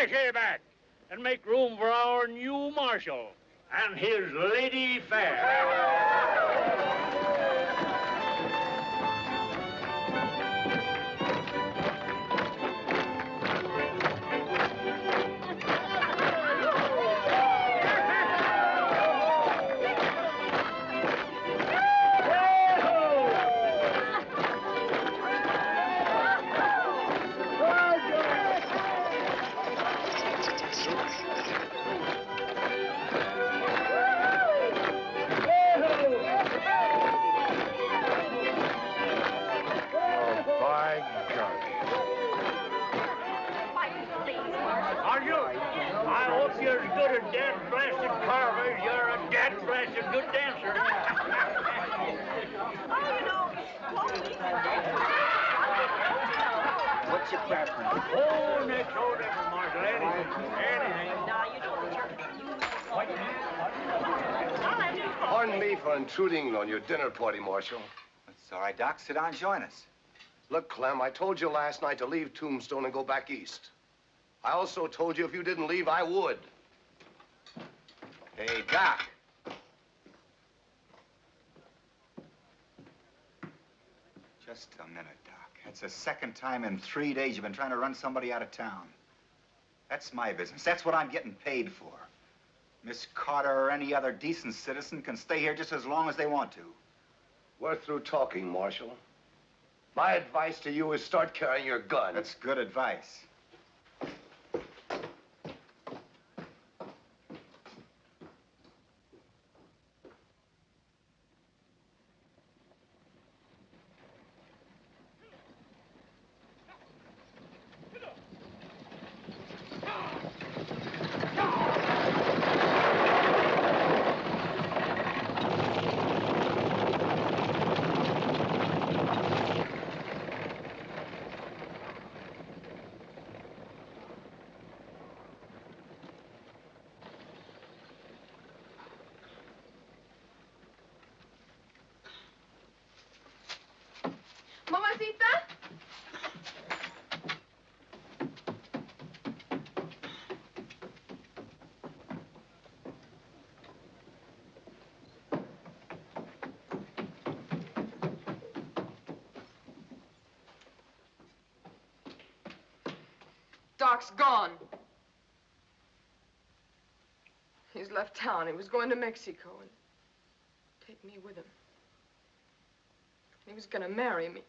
sashay back and make room for our new marshal and his lady fair. What's your preference? Oh, next door, different, Marshal. Anything. No, you don't Pardon me for intruding on your dinner party, Marshal. It's all right, Doc. Sit down and join us. Look, Clem, I told you last night to leave Tombstone and go back east. I also told you if you didn't leave, I would. Hey, Doc. Just a minute, Doc. That's the second time in 3 days you've been trying to run somebody out of town. That's my business. That's what I'm getting paid for. Miss Carter or any other decent citizen can stay here just as long as they want to. We're through talking, Marshal. My advice to you is start carrying your gun. That's good advice. Mamacita? Doc's gone. He's left town. He was going to Mexico and take me with him. He was gonna marry me.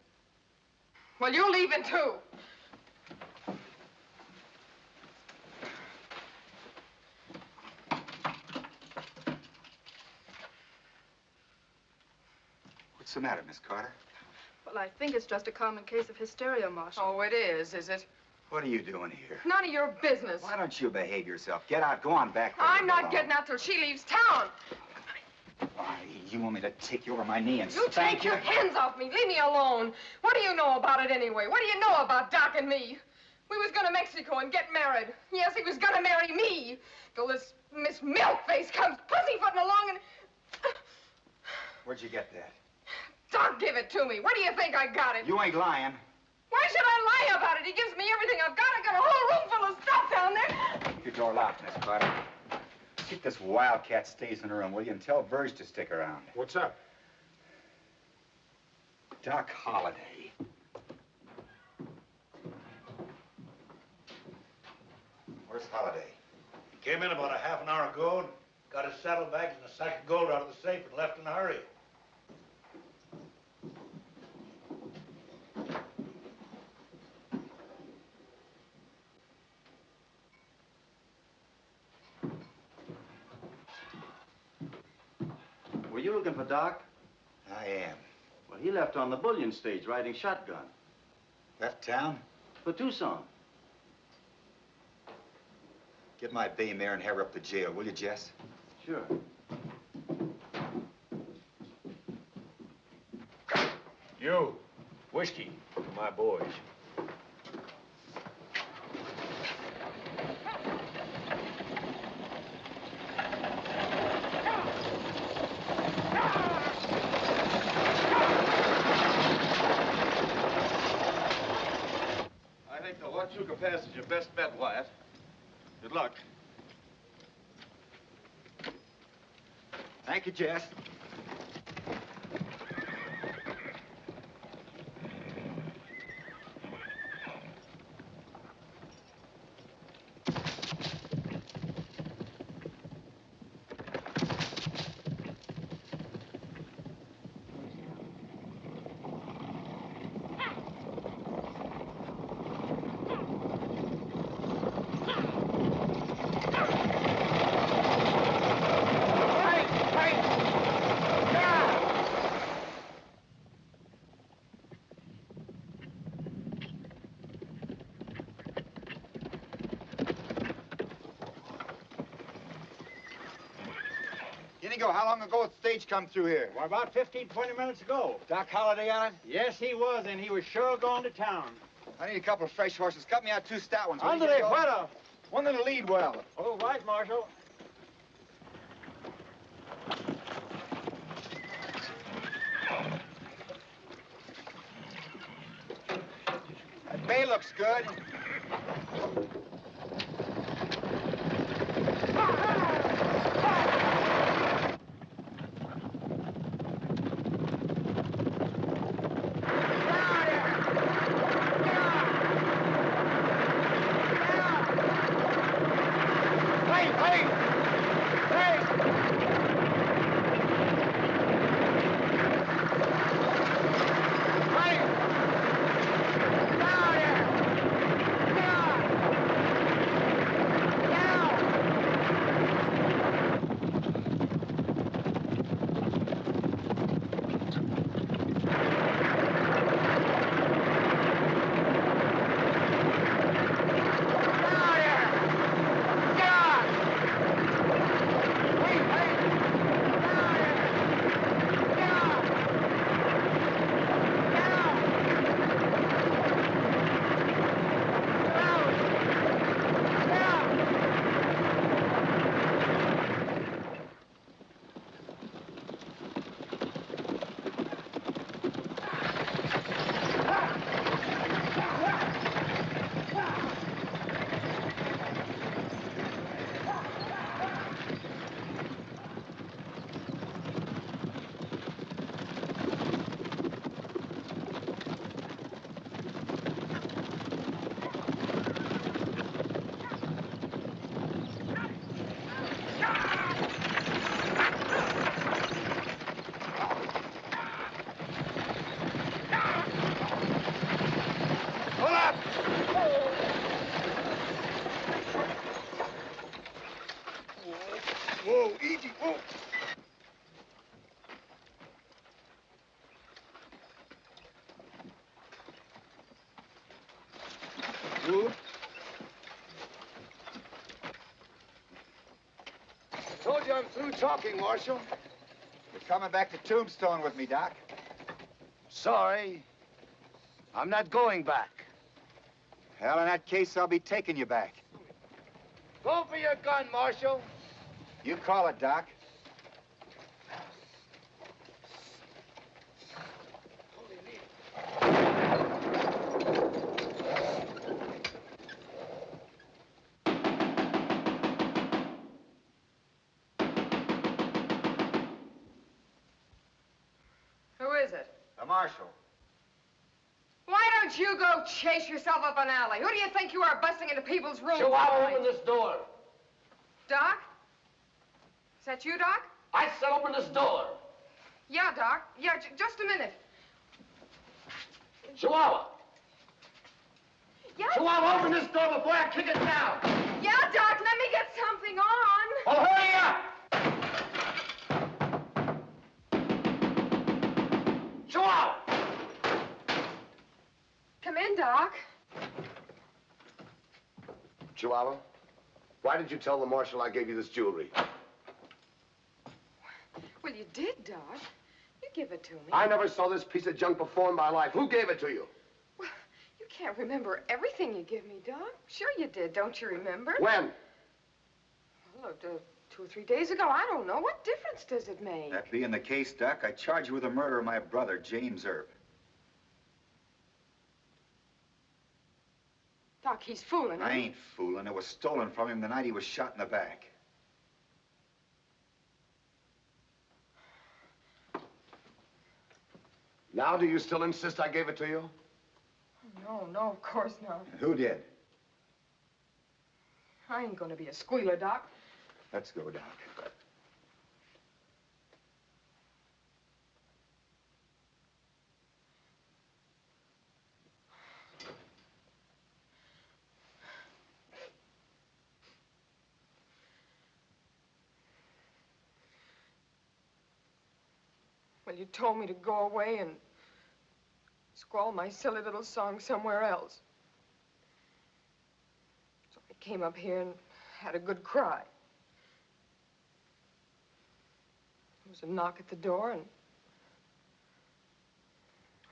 Well, you're leaving too. What's the matter, Miss Carter? Well, I think it's just a common case of hysteria, Marshal. Oh, it is it? What are you doing here? None of your business. Why don't you behave yourself? Get out. Go on back there. I'm not getting out till she leaves town. Why, you want me to take you over my knee and You spank take you? your hands off me. Leave me alone. What do you know about it anyway? What do you know about Doc and me? We was going to Mexico and get married. Yes, he was going to marry me. Till this Miss Milkface comes pussyfooting along and... Where'd you get that? Doc give it to me. Where do you think I got it? You ain't lying. Why should I lie about it? He gives me everything I've got. I got a whole room full of stuff down there. Keep your door locked, Miss Carter. See if this wildcat stays in the room, will you? And tell Verge to stick around. What's up? Doc Holliday. Where's Holliday? He came in about a half an hour ago and got his saddlebags and a sack of gold out of the safe and left in a hurry. Were you looking for Doc? I am. Well, he left on the bullion stage riding shotgun. Left town? For Tucson. Get my bay mare and have her up to jail, will you, Jess? Sure. You, whiskey for my boys. I think the Huachuca Pass is your best bet, Wyatt. Good luck. Thank you, Jess. How long ago did the stage come through here? Well, about 15, 20 minutes ago. Doc Holliday on it? Yes, he was, and he was sure going to town. I need a couple of fresh horses. Cut me out 2 stout ones. Under the weather. One that'll lead well. All right, Marshal. That bay looks good. Whoa, easy, whoa. Who? I told you I'm through talking, Marshal. You're coming back to Tombstone with me, Doc. Sorry. I'm not going back. Well, in that case, I'll be taking you back. Go for your gun, Marshal. You call it, Doc. Who is it? The Marshal. Why don't you go chase yourself up an alley? Who do you think you are busting into people's rooms? Chihuahua, open this door. Doc? Is that you, Doc? I said open this door. Yeah, Doc. Yeah, just a minute. Chihuahua. Yeah? Chihuahua, open this door before I kick it down. Yeah, Doc, let me get something on. Well, hurry up! Chihuahua! Come in, Doc. Chihuahua, why did you tell the Marshal I gave you this jewelry? Well, you did, Doc. You give it to me. I never saw this piece of junk before in my life. Who gave it to you? Well, you can't remember everything you give me, Doc. Sure you did. Don't you remember? When? Well, 2 or 3 days ago. I don't know. What difference does it make? That being the case, Doc, I charge you with the murder of my brother, James Earp. Doc, he's fooling. I ain't fooling. It was stolen from him the night he was shot in the back. Now, do you still insist I gave it to you? No, no, of course not. Who did? I ain't gonna be a squealer, Doc. Let's go, Doc. Well, you told me to go away and squall my silly little song somewhere else. So I came up here and had a good cry. There was a knock at the door, and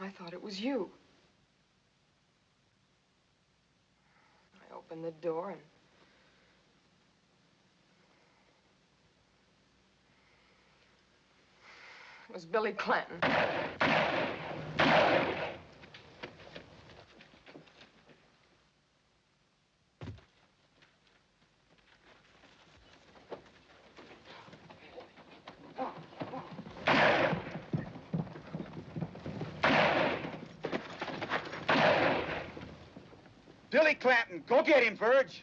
I thought it was you. I opened the door, and it was Billy Clanton. Billy Clanton, go get him, Verge.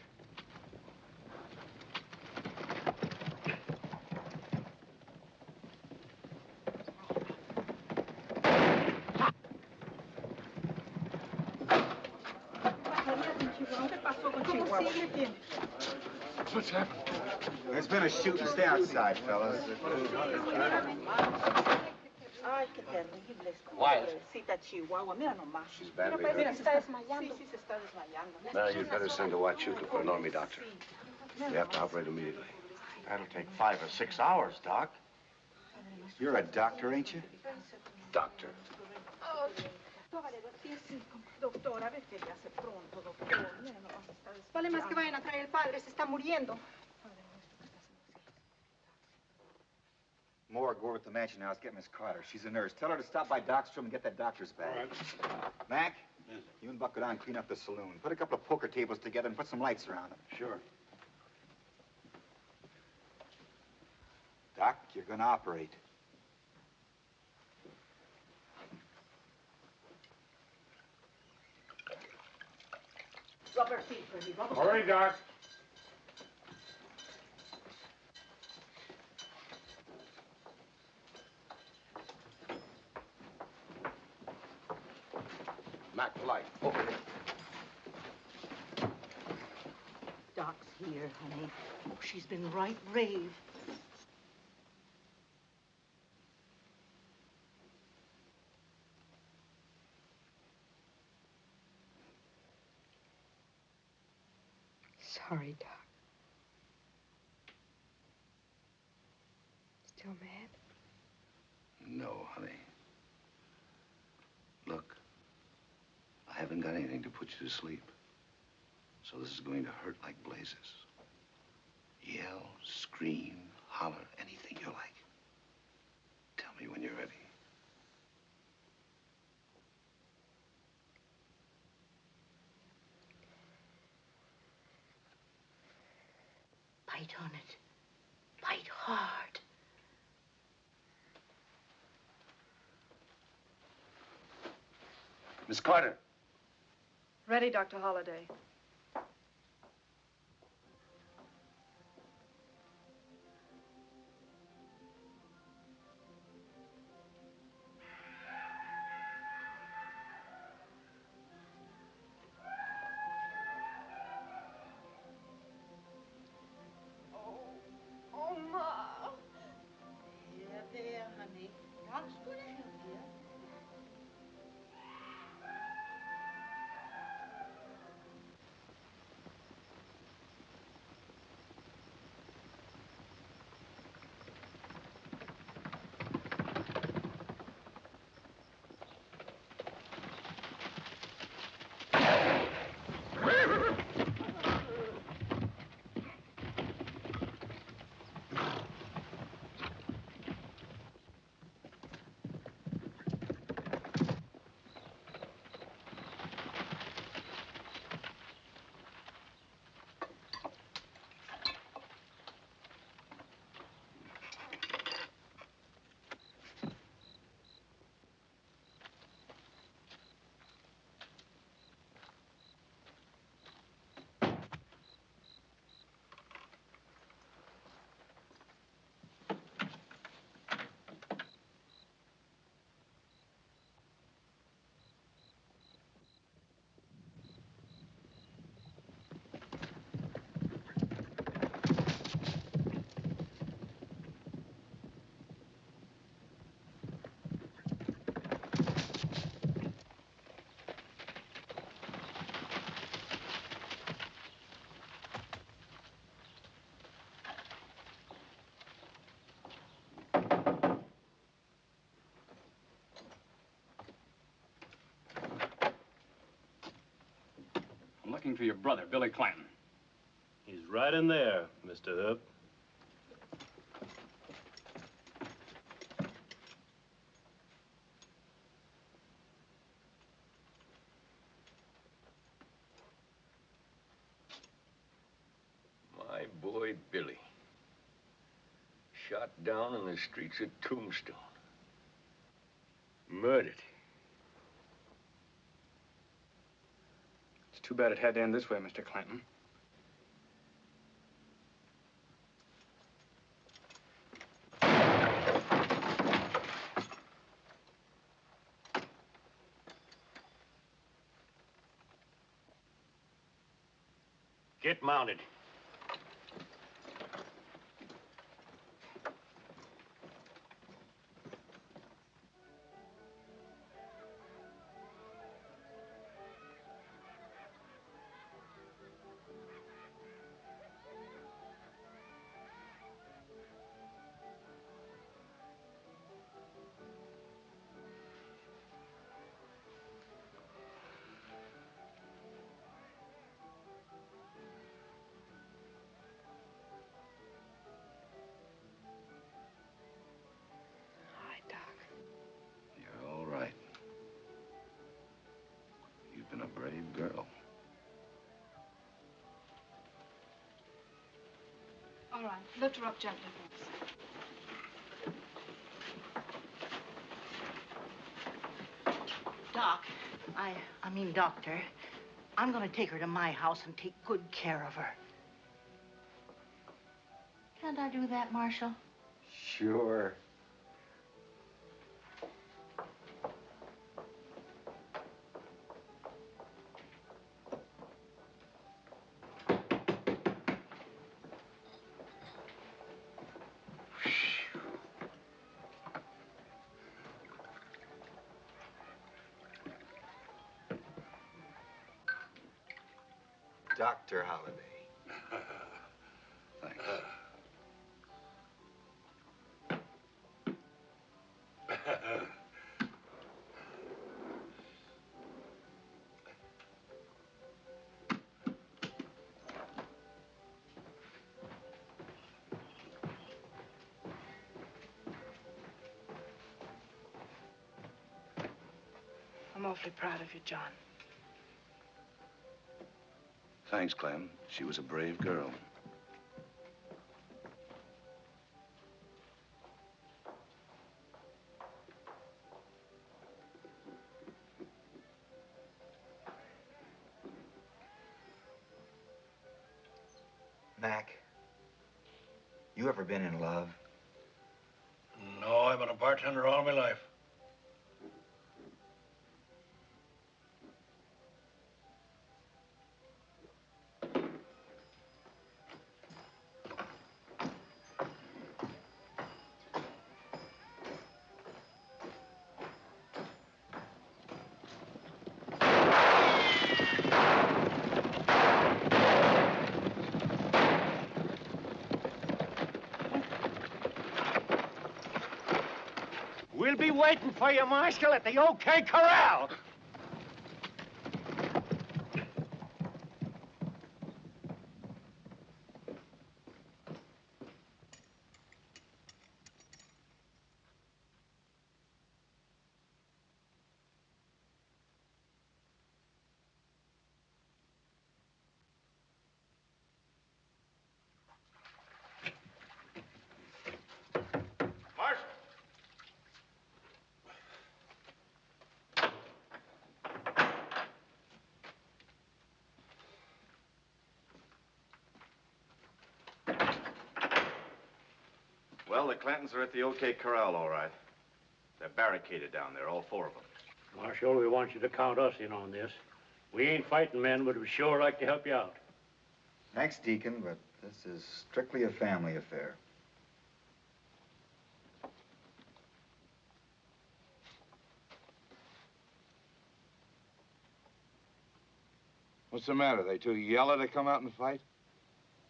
What's happened? There's been a shooting. Stay outside, fellas. Wyatt. She's She's badly hurt. Now, you'd better send a Huachuca for an army doctor. We have to operate immediately. That'll take 5 or 6 hours, Doc. You're a doctor, ain't you? Doctor. Vale más que vayan a traer el padre, se está muriendo. Moore, go over to the mansion house, get Miss Carter. She's a nurse. Tell her to stop by Doc's room and get that doctor's bag. All right. Mac, you and Buck go down and clean up the saloon. Put a couple of poker tables together and put some lights around them. Sure. Doc, you're gonna operate. Rubber feet, Bertie, rubber All right, Doc. Mac, light. Over here. Doc's here, honey. Oh, she's been right brave. Sorry, Doc. Still mad? No, honey. Look, I haven't got anything to put you to sleep. So this is going to hurt like blazes. Yell, scream, holler, anything you like. Tell me when you're ready. Bite on it. Bite hard. Miss Carter. Ready, Dr. Holliday. Oh, Ma. There, honey. Doc's gonna help you. Oh, looking for your brother, Billy Clanton. He's right in there, Mr. Earp. My boy, Billy. Shot down in the streets of Tombstone. Murdered. It's too bad it had to end this way, Mr. Clanton. Get mounted. You're all right. You've been a brave girl. All right, lift her up gently, please. Doc, I mean, Doctor, I'm gonna take her to my house and take good care of her. Can't I do that, Marshal? Sure. Dr. Holliday. Thanks. I'm awfully proud of you, John. Thanks, Clem. She was a brave girl. Mac, you ever been in love? No, I've been a bartender all my life. We'll be waiting for you, Marshal, at the OK Corral. Well, the Clantons are at the OK Corral, all right. They're barricaded down there, all four of them. Marshal, we want you to count us in on this. We ain't fighting men, but we'd sure like to help you out. Thanks, Deacon, but this is strictly a family affair. What's the matter? They too yellow to come out and fight?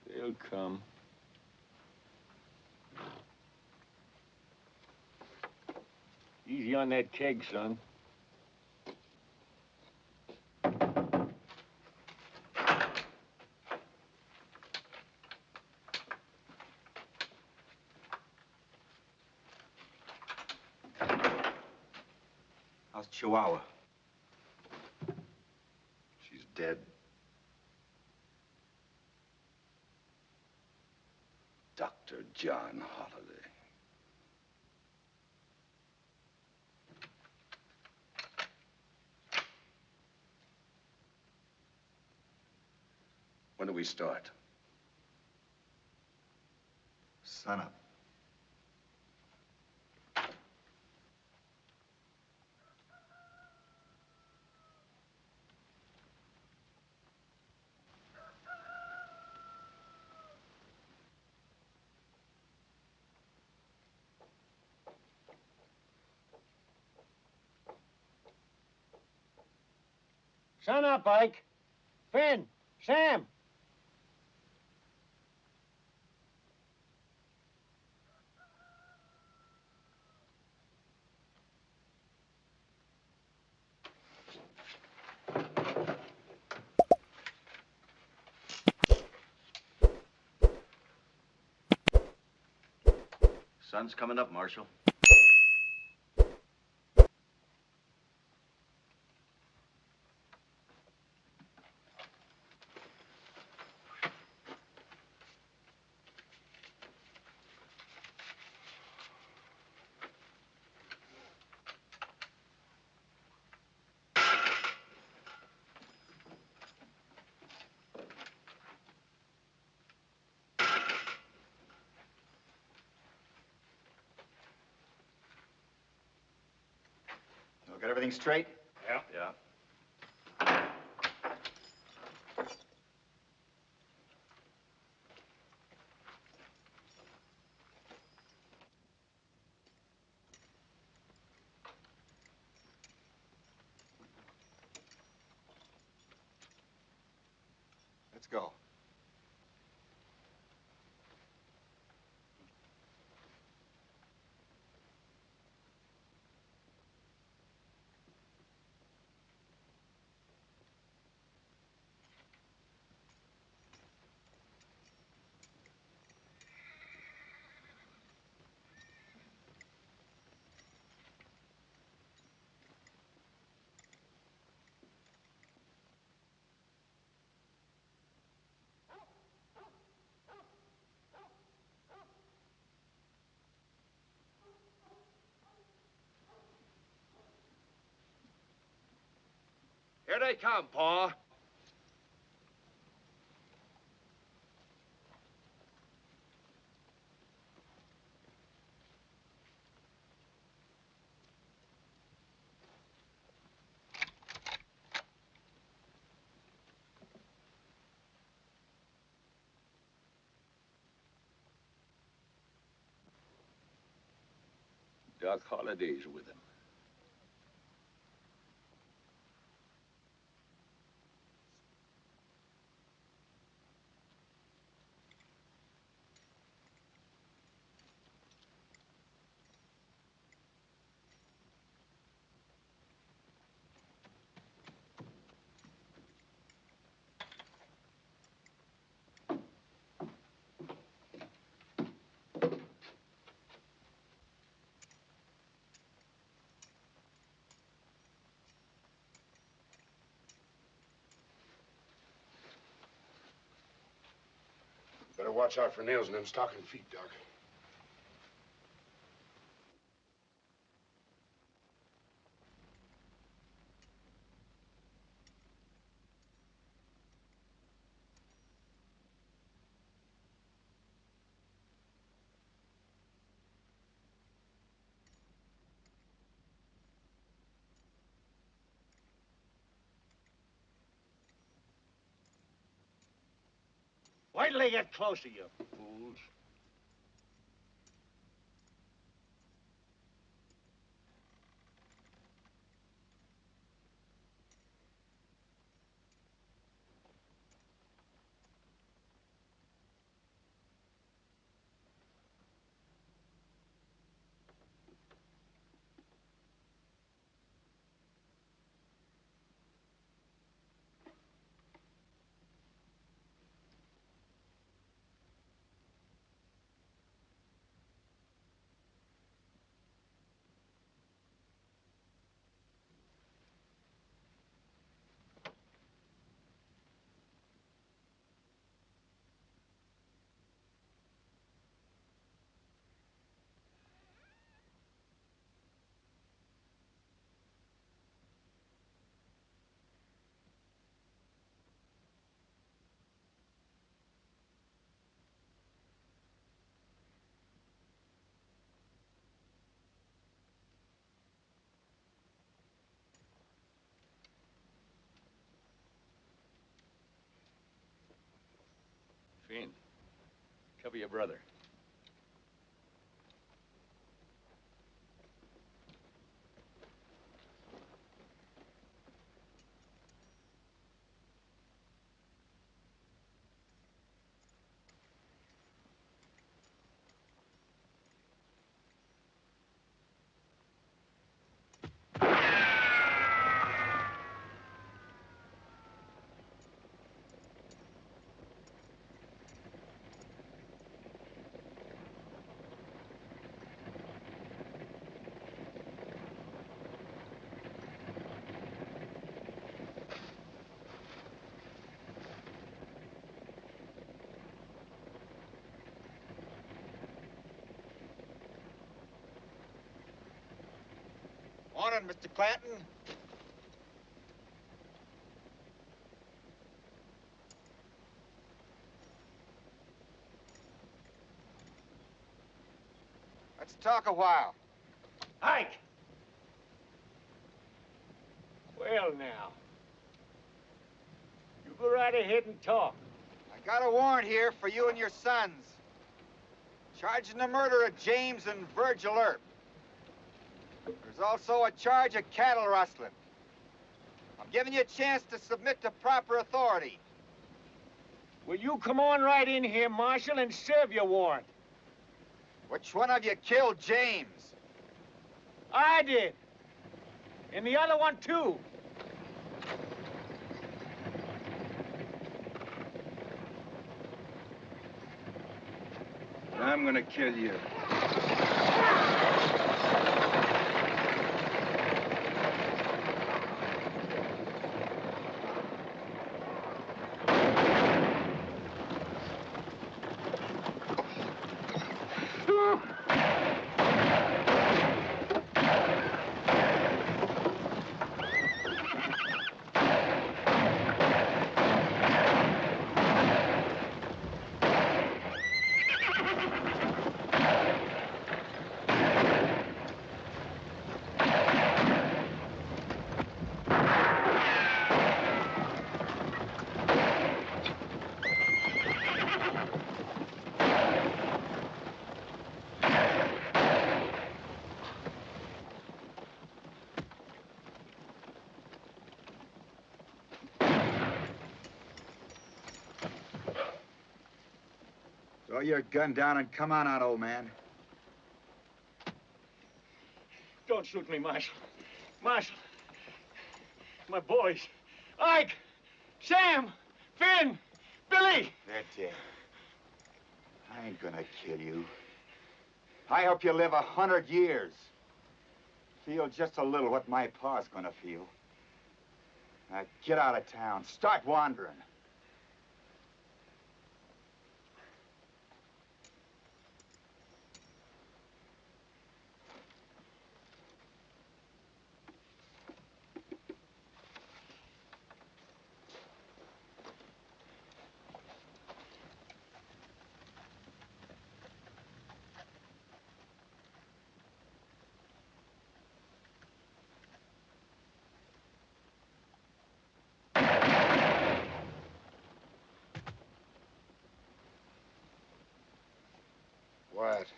They'll come. Easy on that keg, son. How's Chihuahua? She's dead. Dr. John Holliday. When do we start? Sun up. Sun up, Ike. Finn, Sam. Sun's coming up, Marshal. Got everything straight? Yeah. Yeah. Let's go. Here they come, Pa. Doc Holliday's with him. Better watch out for nails in them stocking feet, Doc. Wait till they get closer, you fools. in. Cover your brother. Morning, Mr. Clanton. Let's talk a while. Ike! Well, now. You go right ahead and talk. I got a warrant here for you and your sons. Charging the murder of James and Virgil Earp. There's also a charge of cattle rustling. I'm giving you a chance to submit to proper authority. Will you come on right in here, Marshal, and serve your warrant? Which one of you killed James? I did. And the other one, too. I'm gonna kill you. Throw your gun down and come on out, old man. Don't shoot me, Marshal. Marshal. My boys. Ike! Sam! Finn! Billy! They're dead. I ain't gonna kill you. I hope you live 100 years. Feel just a little what my pa's gonna feel. Now get out of town. Start wandering. Wyatt.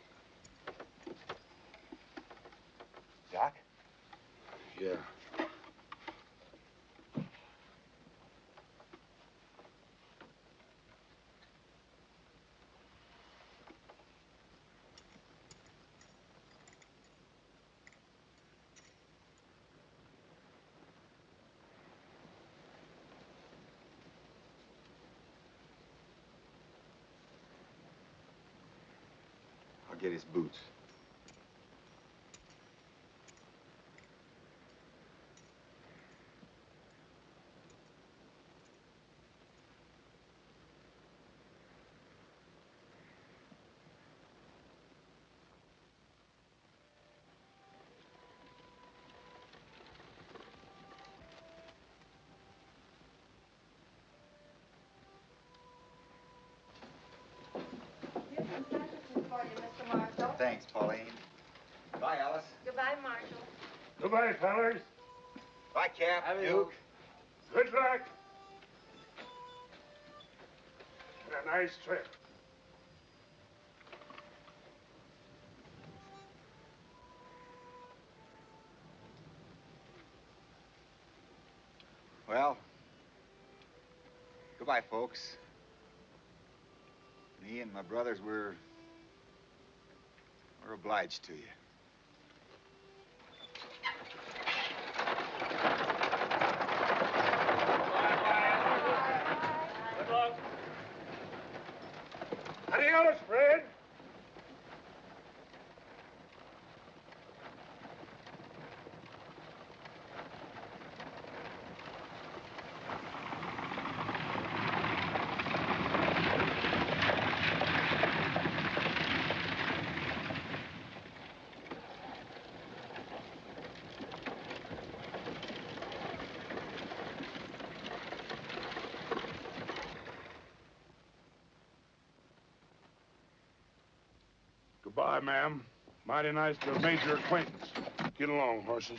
Doc? Yeah. I'll get his boots. Thanks, Pauline. Bye, Alice. Goodbye, Marshal. Goodbye, fellas. Bye, Cap. Duke. Good luck. A nice trip. Well, goodbye, folks. Me and my brothers, we're obliged to you. Good luck. Adios, Fred. Goodbye, ma'am. Mighty nice to have made your acquaintance. Get along, horses.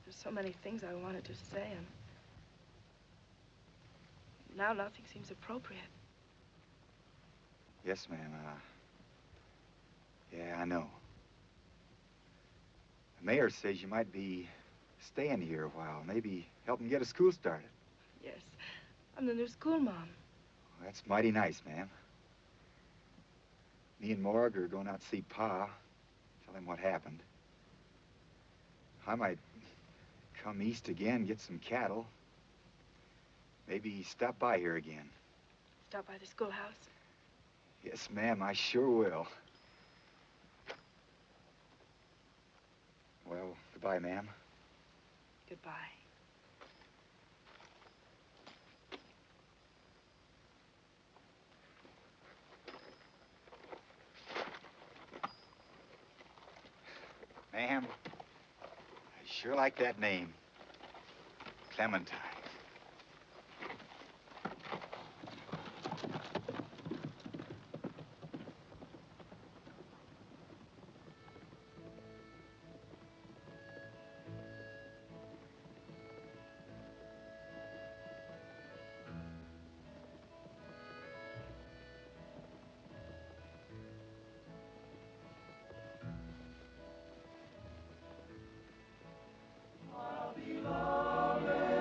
There's so many things I wanted to say, and now nothing seems appropriate. Yes, ma'am. Yeah, I know. The mayor says you might be staying here a while, maybe helping get a school started. Yes, I'm the new school mom. Well, that's mighty nice, ma'am. Me and Morg are going out to see Pa, tell him what happened. I might come east again, get some cattle. Maybe stop by here again. Stop by the schoolhouse. Yes, ma'am, I sure will. Well, goodbye, ma'am. Goodbye. Ma'am, I sure like that name. Clementine.